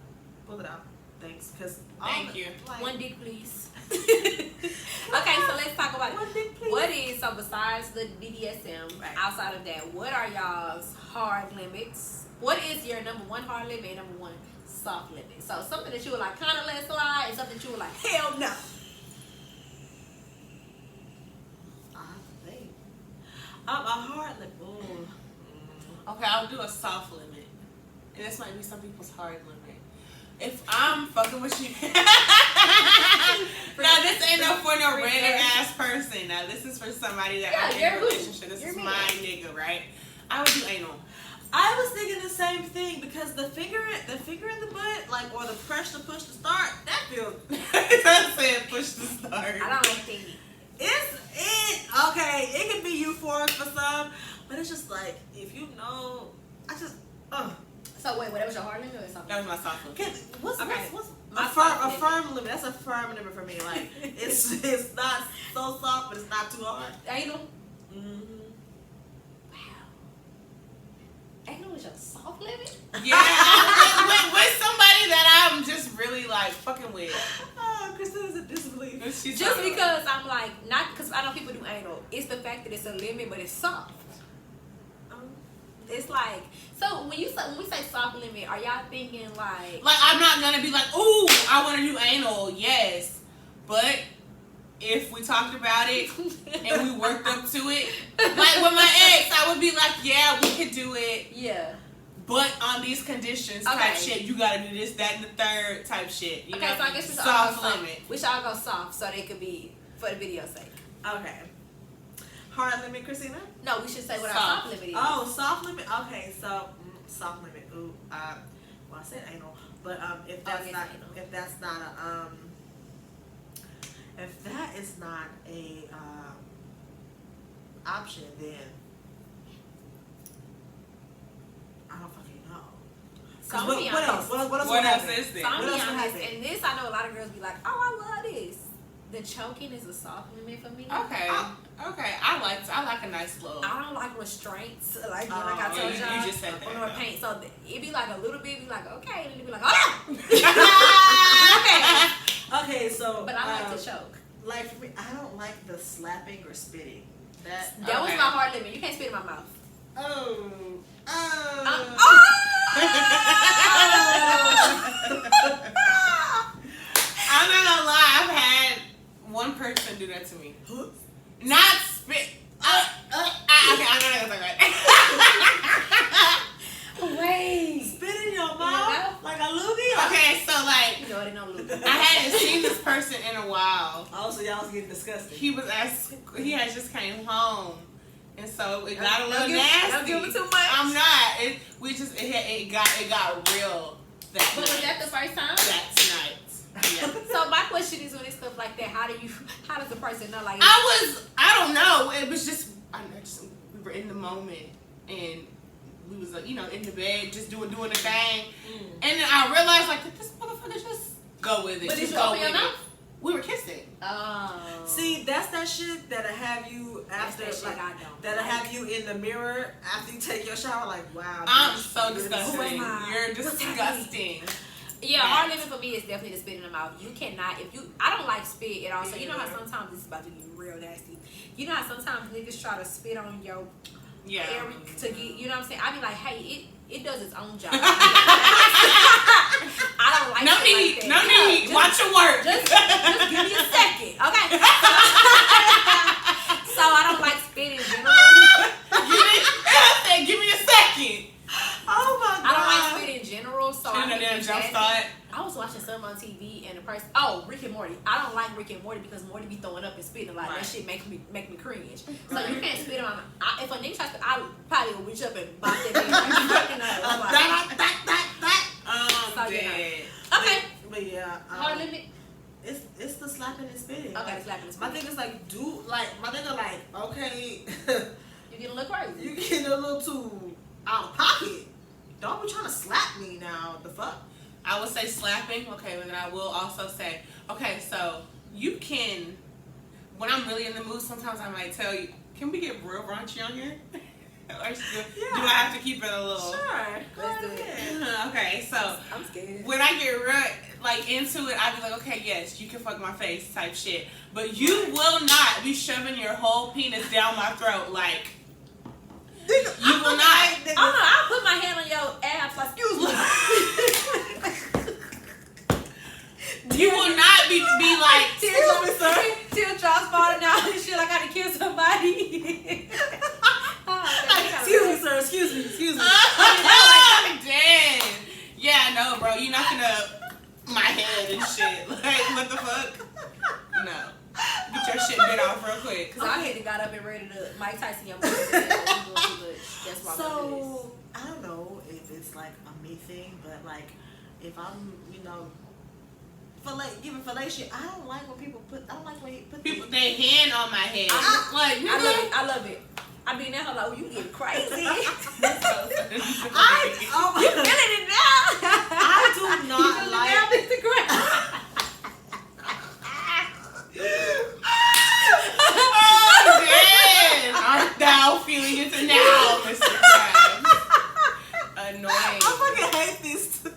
pull it out. Thanks, because thank you. Like, one dick, please. Okay, so let's talk about one dick, please. What is so besides the BDSM? Right. Outside of that, what are y'all's hard limits? What is your number one hard limit and number one soft limit? So something that you would like kind of let slide, and something that you would like hell no. I think a hard limit. Okay, I'll do a soft limit, and this might be some people's hard limit. If I'm fucking with you, now this ain't no for no random ass person. Now this is for somebody that I'm in a relationship. This is my nigga, right? I would do anal. I was thinking the same thing because the finger in the butt, like, or the push to start, that feels. It does say push to start. I don't like thingy. It it can be euphoric for some, but it's just like if you know, I just So wait, that was your hard limit or something? That was my soft limit. What's My a firm limit? That's a firm limit for me. Like it's not so soft, but it's not too hard. Anal? Mm-hmm. Wow. Anal was your soft limit? Yeah, with somebody that I'm just really like fucking with. Oh, Christina's a disbelief. Just because I'm like, not because I know people do anal. It's the fact that it's a limit, but it's soft. It's like, so when we say soft limit, are y'all thinking like I'm not gonna be like, ooh, I want to do anal, yes, but if we talked about it and we worked up to it, like with my ex, I would be like, yeah, we could do it, yeah, but on these conditions type shit, you gotta do this, that, and the third type shit. You know? So I guess we should soft all go limit. soft. We should all go soft so they could be for the video's sake. Okay. Hard limit, Christina? No, we should say what our soft limit is. Oh, soft limit. Okay, so soft limit. Ooh, well, I said anal, but if that is not a option, then I don't fucking know. So I'm gonna be honest. What else is there? So I'm What be else would honest, happen? and this I know a lot of girls be like, oh, I love this. The choking is a soft limit for me. Okay, I like a nice little. I don't like restraints, like I told you y'all. just said that, Or though. pain. So it be like a little bit, be like okay, and it be like oh. Okay, so But I like to choke. Like for me, I don't like the slapping or spitting. That was my hard limit. You can't spit in my mouth. I'm not gonna lie, I've had one person do that to me. Not spit. Okay, I'm not gonna talk about it. Wait. Spit in your mouth like a loogie? Okay, so like, You know it ain't no loop. I hadn't seen this person in a while. Oh, so y'all was getting disgusted. He had just came home, and so it got a little Don't nasty. give it too much. I'm not. It got real. But was that the first time? That night. Yeah. So my question is, when it's stuff like that, how does the person know? Like I don't know. It was just, we were in the moment, and we was like, in the bed, just doing the thing, and then I realized like, did this motherfucker just go with it? But did just you go open your with it. mouth? We were kissing. Oh. See, that's that shit that'll have you after, That's that shit like, I don't that'll like. have you in the mirror after you take your shower, like, wow. I'm bitch, so you're disgusting. disgusting. You're disgusting. Yeah, hard limit for me is definitely the spit in the mouth. You cannot, I don't like spit at all. So you know how sometimes this is about to get real nasty. You know how sometimes niggas try to spit on your area to get, you know what I'm saying? I be like, hey, it does its own job. I don't like No shit need, like that. no need. Watch your work. Just give me a second, okay? So I don't like spit in general. Give me a second. Oh my God. I don't like spit in general, so I damn think jump start. I was watching something on TV and the person, Rick and Morty. I don't like Rick and Morty because Morty be throwing up and spitting a lot. That shit make me cringe. So you can't spit on my. If a nigga tries to, I probably will reach up and bop that thing. I'm dead. Okay. But yeah. Hard limit. It's the slapping and spitting. Okay, slapping and My spitting. thing is my nigga like, okay, You get a little crazy. you getting a little too out of pocket. Don't be trying to slap me now. The fuck? I would say slapping, okay, but then I will also say, okay, so you can, when I'm really in the mood, sometimes I might tell you, can we get real raunchy on here? Or do I have to keep it a little? Sure. Let's do it. Okay, so I'm scared. when I get real, into it, I'd be like, okay, yes, you can fuck my face type shit. But you will not be shoving your whole penis down my throat, like, you will not. Oh no, I'll put my hand on your abs like, excuse me. You will not be like, Teardrops falling down and shit. I gotta kill somebody. Excuse me, sir. Excuse me. I'm dead. Yeah, no, bro. You're not gonna my head and shit. Like, what the fuck? No. Get your shit bit off real quick. Cause I had to got up and ready to Mike Tyson your mother. That's why. So I don't know if it's like a me thing, but like if I'm, giving fellatio. I don't like when people put. I don't like when he put People, they hand on my head. Like, I love it. I love it. I mean, now like, oh, you get crazy. Oh You my God. feeling it now? I do not like. Oh, man. I'm now feeling it now, Mr. Krabs. Annoying. I fucking hate these two.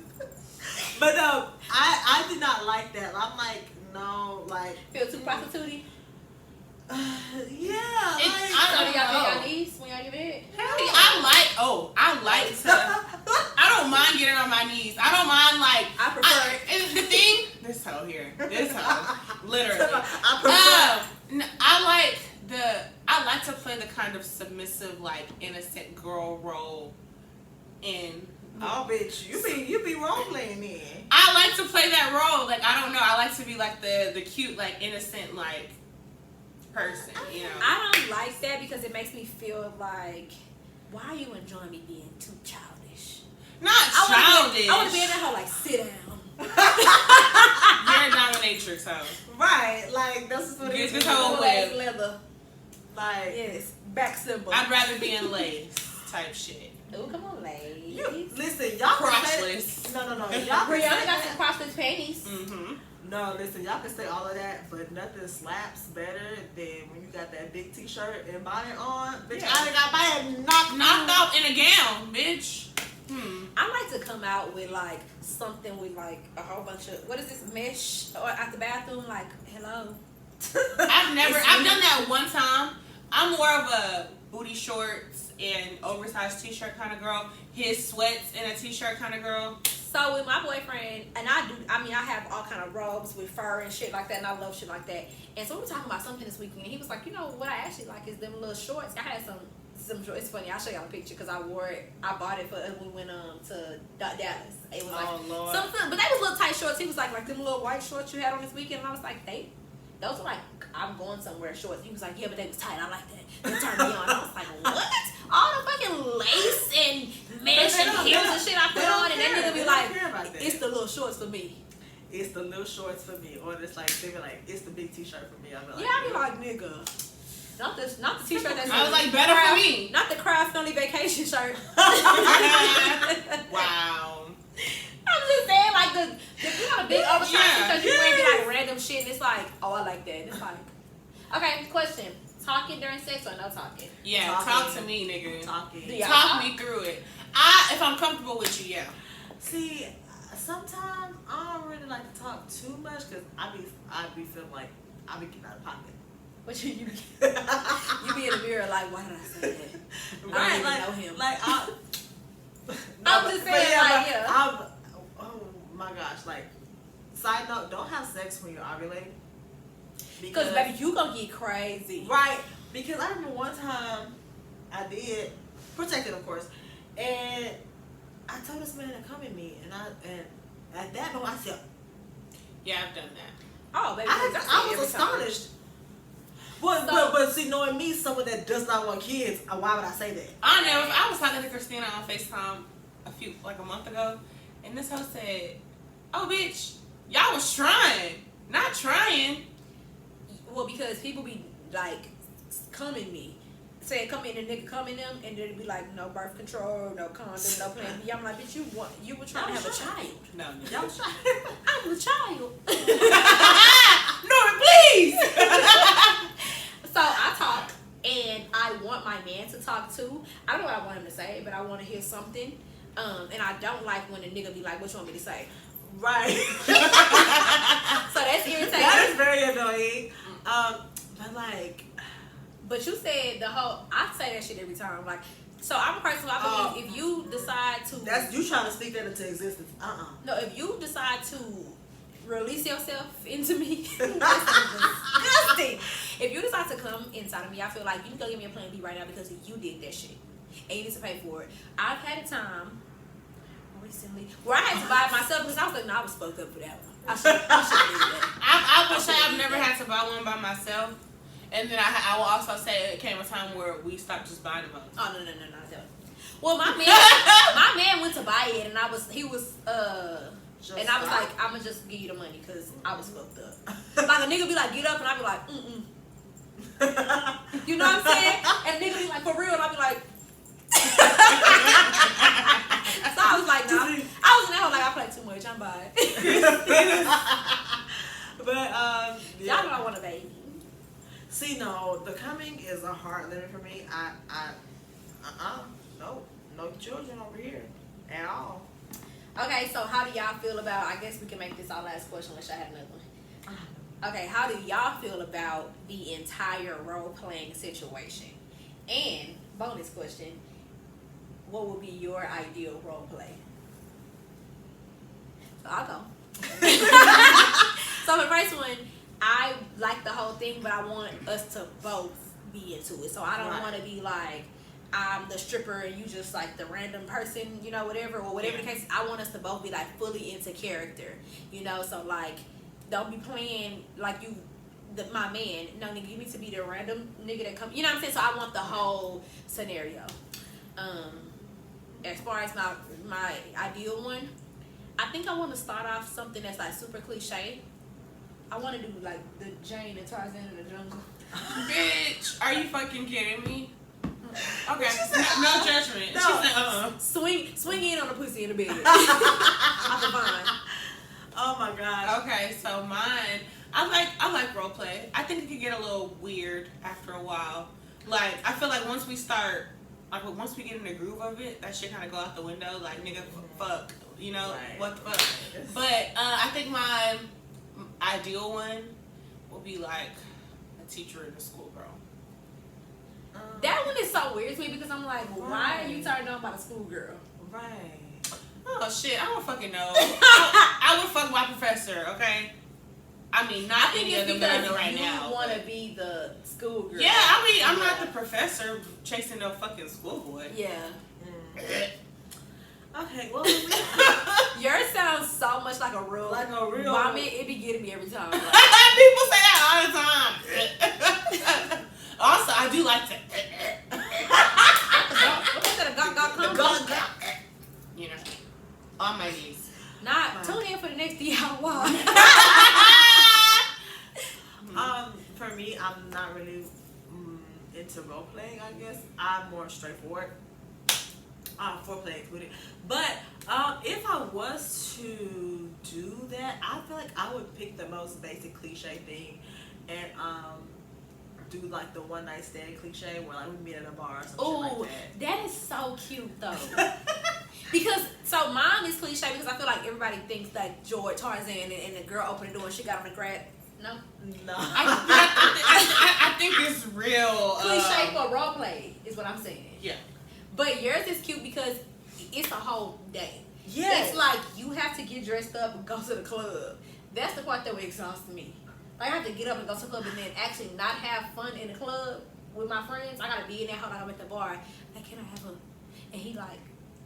But no, I did not like that. I'm like, no, like. Feel too prostitute-y? Yeah. It's- Like, I So do y'all don't get know. your knees when y'all get bed? I like to, I don't mind getting on my knees. I don't mind, like, I prefer it. And the thing, this hoe here, literally. I prefer. I like to play the kind of submissive, like, innocent girl role in. Oh, bitch, you be role playing then. I like to play that role. Like, I don't know. I like to be like the cute, like, innocent, like, person, you know. I don't like that because it makes me feel like, why are you enjoying me being too childish? Not childish. I want to be in that hole like, sit down. You're a dominatrix, hoe. Right, like that's just what it Get is. this whole Legs, way. leather. Like, Yes. Back symbol. I'd rather be in lace type shit. Oh, come on, ladies. listen, y'all can say, Crotchless. no, y'all can Brianna say got some that. crotchless panties. Mm-hmm. No, listen, y'all can say all of that, but nothing slaps better than when you got that big t-shirt and bonnet on. Bitch, Yeah. I done got my head knocked Knocked off in a gown, bitch. I like to come out with like something with like a whole bunch of, what is this, mesh or at the bathroom, like, hello. I've done that one time. I'm more of a booty shorts and oversized t-shirt kind of girl. His sweats and a t-shirt kind of girl. So with my boyfriend, and I have all kind of robes with fur and shit like that, and I love shit like that. And so we were talking about something this weekend, and he was like, you know, what I actually like is them little shorts. I had some shorts. It's funny, I'll show y'all a picture because I wore it. I bought it for when we went to Dallas. It was like Lord. something, but they was little tight shorts. He was like them little white shorts you had on this weekend, and I was like, those are like, I'm going somewhere shorts. He was like, yeah, but they was tight. I like that. They turned me on. I was like, what? All the fucking lace and mesh and heels and shit I put on, and that nigga be like, it's the little shorts for me. It's the little shorts for me, or it's like they be like, it's the big t-shirt for me. I be like, Yeah, I be like, nigga. Not the t-shirt that's I was like, better for me. Not the craft only vacation shirt. Wow. I'm just saying, like the you know the big oversized Yeah, t-shirts you wear be like random shit, and it's like, oh, I like that. And it's like, okay, question: talking during sex or no talking? Yeah, Talking. talk to me, nigga. talking. Do y'all Talk me through it. If I'm comfortable with you, yeah. See, sometimes I don't really like to talk too much because I be feeling like I be getting out of pocket. But you be in the mirror like, why did I say that? I Right, don't even like, know him. like I'm just saying, like, yeah. Oh my gosh, like, side note, don't have sex when you're ovulating. Because baby, you gonna get crazy. Right, because I remember one time I did, protected of course, and I told this man to come at me, and at that moment I said, Yeah, I've done that. Oh, baby, I was every time. astonished. But see, knowing me, someone that does not want kids, why would I say that? I was talking to Christina on FaceTime a month ago, and this hoe said, oh, bitch, y'all was trying. Not trying. Well, because people be like coming me, saying come in and nigga come in them, and then be like no birth control, no condom, no plan B. I'm like, bitch, you were trying to have a child. No. Y'all was trying. I'm the child. Norman, please. So I talk, and I want my man to talk too. I don't know what I want him to say, but I want to hear something. And I don't like when a nigga be like, what you want me to say? Right. So that's irritating. That is very annoying. But like, But you said I say that shit every time. Like, so I'm a person who I believe if you decide to, that's you trying to speak that into existence. no, if you decide to release yourself into me, disgusting. If you decide to come inside of me, I feel like you can go give me a plan B right now because you did that shit and you need to pay for it. I've had a time recently where I had to buy it myself because I was like, no, I was fucked up for that one. I should have did that. I wish I've never had to buy one by myself. And then I will also say it came a time where we stopped just buying them. Oh no. Well, my man went to buy it, and he was Just and I was stop. like, I'm gonna just give you the money because I was fucked up. Like a nigga be like, get up, and I be like, You know what I'm saying? And a nigga be like, for real, and I be like. So I was like, no. I was in that hole like I play too much. I'm buying. But Y'all know I want a baby. See, no, the coming is a hard limit for me. No children over here at all. Okay, so how do y'all feel about? I guess we can make this our last question unless y'all had another one. Okay, how do y'all feel about the entire role playing situation? And bonus question: what would be your ideal role play? So I'll go. So the first one, I like the whole thing, but I want us to both be into it. So I don't want to be like, I'm the stripper and you just like the random person, you know, whatever, or whatever the case. I want us to both be like fully into character, you know. So like, don't be playing like you, my man. No, nigga, you need to be the random nigga that come. You know what I'm saying? So I want the whole scenario. As far as my ideal one, I think I want to start off something that's like super cliche. I want to do like the Jane and Tarzan in the jungle. Bitch, are you fucking kidding me? Okay, no judgment. No. She said, Swing in on the pussy in the bed. Off the vine. Oh my gosh. Okay, so mine, I like role play. I think it could get a little weird after a while. Like, I feel like once we start, like once we get in the groove of it, that shit kind of go out the window. Like, nigga, fuck, you know, what the fuck. But I think my ideal one will be like a teacher in a schoolgirl. That one is so weird to me because I'm like, why are you turned on by the schoolgirl? Right. Oh shit, I don't fucking know. I would fuck my professor, okay? I mean, not any of them that I know right now. You want to be the schoolgirl. Yeah, I mean, I'm not the professor chasing no fucking schoolboy. Yeah. Okay, well, Yours sounds so much like a real vomit. It be getting me every time. Like, people say that all the time. Also, I do like to. what's that? You know, on my knees. Not tune in for the next DIY. For me, I'm not really into role playing. I guess I'm more straightforward. Foreplay included. But if I was to do that, I feel like I would pick the most basic cliche thing and do like the one night stand cliche where like we meet at a bar or some shit like that. That is so cute though. Because so mine is cliche because I feel like everybody thinks like George Tarzan and the girl opened the door and she got on the grab. No. I think it's real Cliche for role play is what I'm saying. Yeah. But yours is cute because it's a whole day. Yes. It's like you have to get dressed up and go to the club. That's the part that would exhaust me. Like I have to get up and go to the club and then actually not have fun in the club with my friends. I gotta be in there. Hold on, I'm at the bar. Like, can I have a? And he like,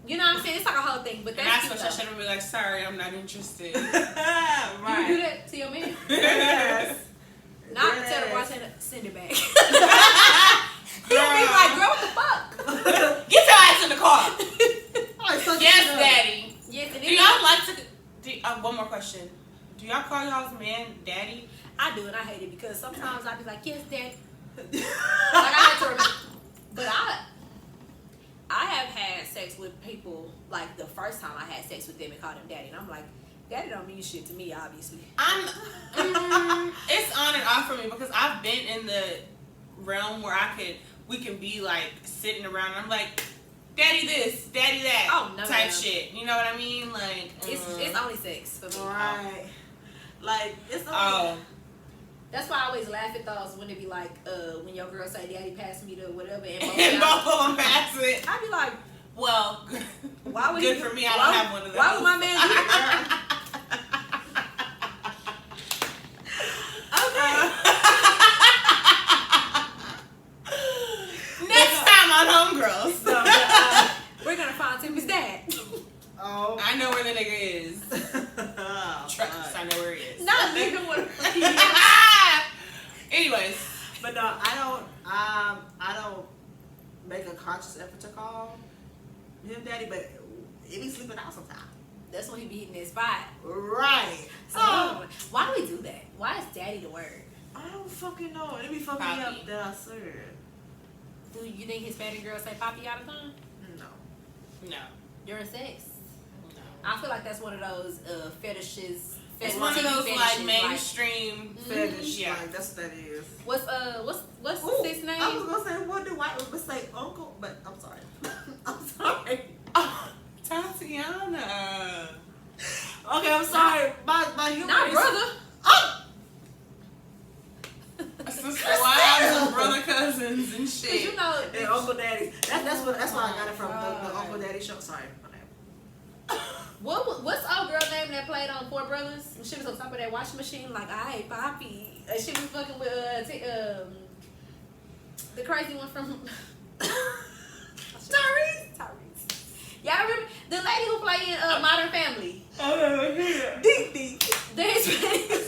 you know what I'm saying? It's like a whole thing. But that's what I should have been like. Sorry, I'm not interested. Right. You do that to your man? Yes. Not tell the bartender send it back. He'll be like, girl, what the fuck? Get your ass in the car. Yes, daddy. Yes, and do y'all like to? One more question. Do y'all call y'all's man daddy? I do, and I hate it because sometimes I be like, yes, daddy. Like I had to remember. But I have had sex with people like the first time I had sex with them and called them daddy, and I'm like, daddy don't mean shit to me, obviously. It's on and off for me because I've been in the realm where we can be like sitting around and I'm like, daddy this, daddy that, type shit. You know what I mean? Like it's only sex for me. Right. Like it's only. That's why I always laugh at those when they be like, when your girl say, "Daddy, pass me the whatever," and both of them pass it. I be like, well, why would good for me? I don't have one of those. Why would my man do that? Next time on Homegirls. So, we're gonna find Timmy's dad. Oh. I know where the nigga is. Trust, I know where he is. Not nigga what Anyways. But no, I don't make a conscious effort to call him daddy, but he be sleeping out sometimes. That's when he be hitting that spot. Right. So why do we do that? Why is daddy the word? I don't fucking know. It be fucking me up that I swear. Do you think Hispanic girls say papi all the time? No. During sex? No. I feel like that's one of those fetishes. It's one of those fetishes, like mainstream fetish. Yeah. Like, that's what that is. What's his name? I was gonna say, what do white women say, uncle? But I'm sorry. I'm sorry. Tatiana. Okay, I'm sorry. My humor Not is... brother. Oh! Sister wives and brother cousins and shit. You know, And Uncle Daddy. That's why I got it from the Uncle Daddy show. Sorry. what's old girl name that played on Four Brothers? She was on top of that washing machine, like, "Aye, papi." She was fucking with the crazy one from Tyrese. Y'all remember the lady who played in Modern Family? Dee.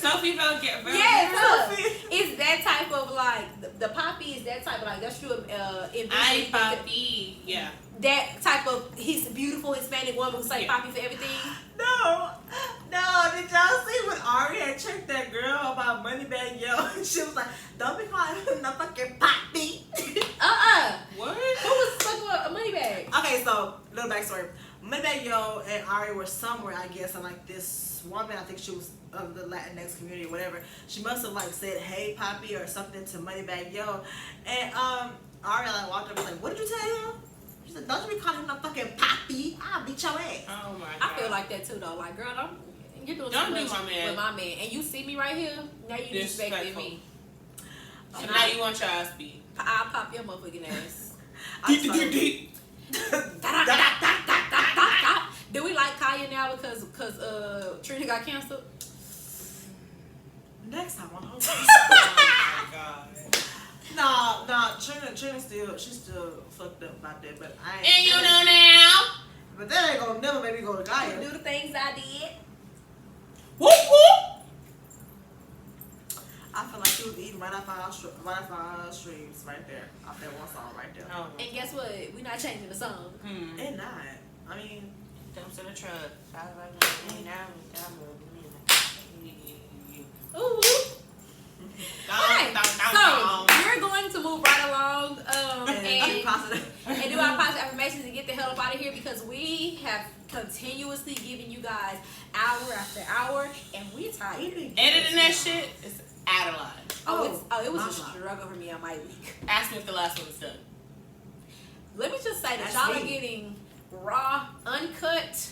Sophie felt get very It's that type of like the poppy is that type of like that's true. I papi. Yeah. That type of he's a beautiful Hispanic woman who say poppy for everything. No. Did y'all see when Ari had checked that girl about Moneybag Yo? She was like, "Don't be calling him the fucking poppy." What? Who was fucking with a money bag? Okay, so little backstory. Moneybag Yo and Ari were somewhere, I guess, and like this woman, I think she was of the Latinx community or whatever. She must have like said, "Hey, Poppy," or something to Moneybag Yo, and Ari like walked up and was like, "What did you tell him?" She said, "Don't you be calling him no fucking Poppy. I'll beat your ass." Oh my god. I feel like that too though. Like, girl, you're doing Don't too do much my man. with my man, and you see me right here. Now you disrespecting me. So now you want your ass beat. I'll pop your motherfucking ass. Deep. Do we like Kaya now because Trina got canceled? Next time on home. Oh my god. Nah, Trina she's still fucked up about that, but I ain't. And you know now. But that ain't gonna never make me go to Gaia. Do the things I did. Whoop whoop. I feel like she was eating right off our streams right there. Off that one song right there. Oh. And guess what? We're not changing the song. And not. I mean, Jumps in the truck. Ooh. Alright, so we're going to move right along and do our positive affirmations and get the hell up out of here because we have continuously given you guys hour after hour and we're tired. Editing that shit is out of line. It was a struggle for me on my week. Ask me if the last one was done. Let me just say that That's y'all me. are getting raw, uncut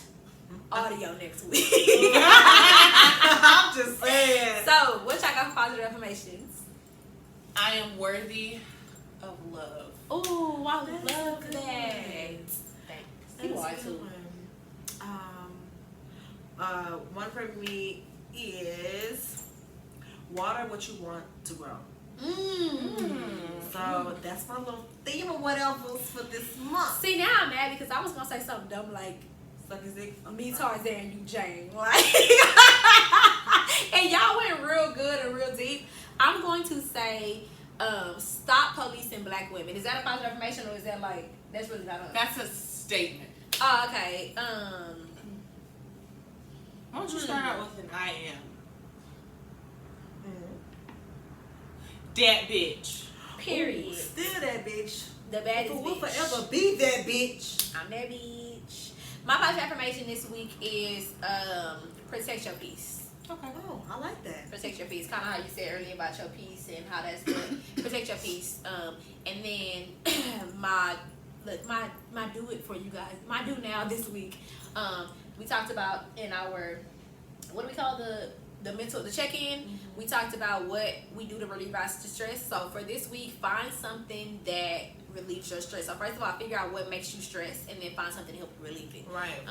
audio next week. I'm just saying. So, what y'all got for positive affirmations? I am worthy of love. Oh, I That's love a good that. one. Thanks. You are too. One for me is water what you want to grow. So that's my little theme of whatever for this month. See, now I'm mad because I was gonna say something dumb like Suck his dick. me Tarzan, you Jane, like, and y'all went real good and real deep. I'm going to say, stop policing black women. Is that a positive affirmation or is that like that's really not a? That's a statement. Oh, okay. Why don't you start out with an I am? That bitch. Period. Still that bitch. The baddest We'll bitch. forever be that bitch. I'm that bitch. My positive affirmation this week is protect your peace. Okay. Oh, I like that. Protect your peace. Kind of how you said earlier about your peace and how that's good. Protect your peace. And then my do it for you guys. My do now this week. We talked about in our what do we call the check-in. We talked about what we do to relieve our stress. So for this week, find something that relieves your stress. So first of all, figure out what makes you stress, and then find something to help relieve it. Right.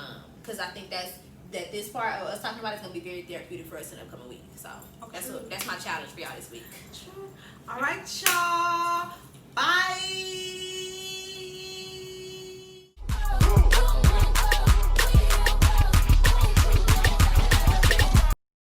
Because I think that this part of us talking about is gonna be very therapeutic for us in the upcoming week. So that's my challenge for y'all this week. All right, y'all. Bye.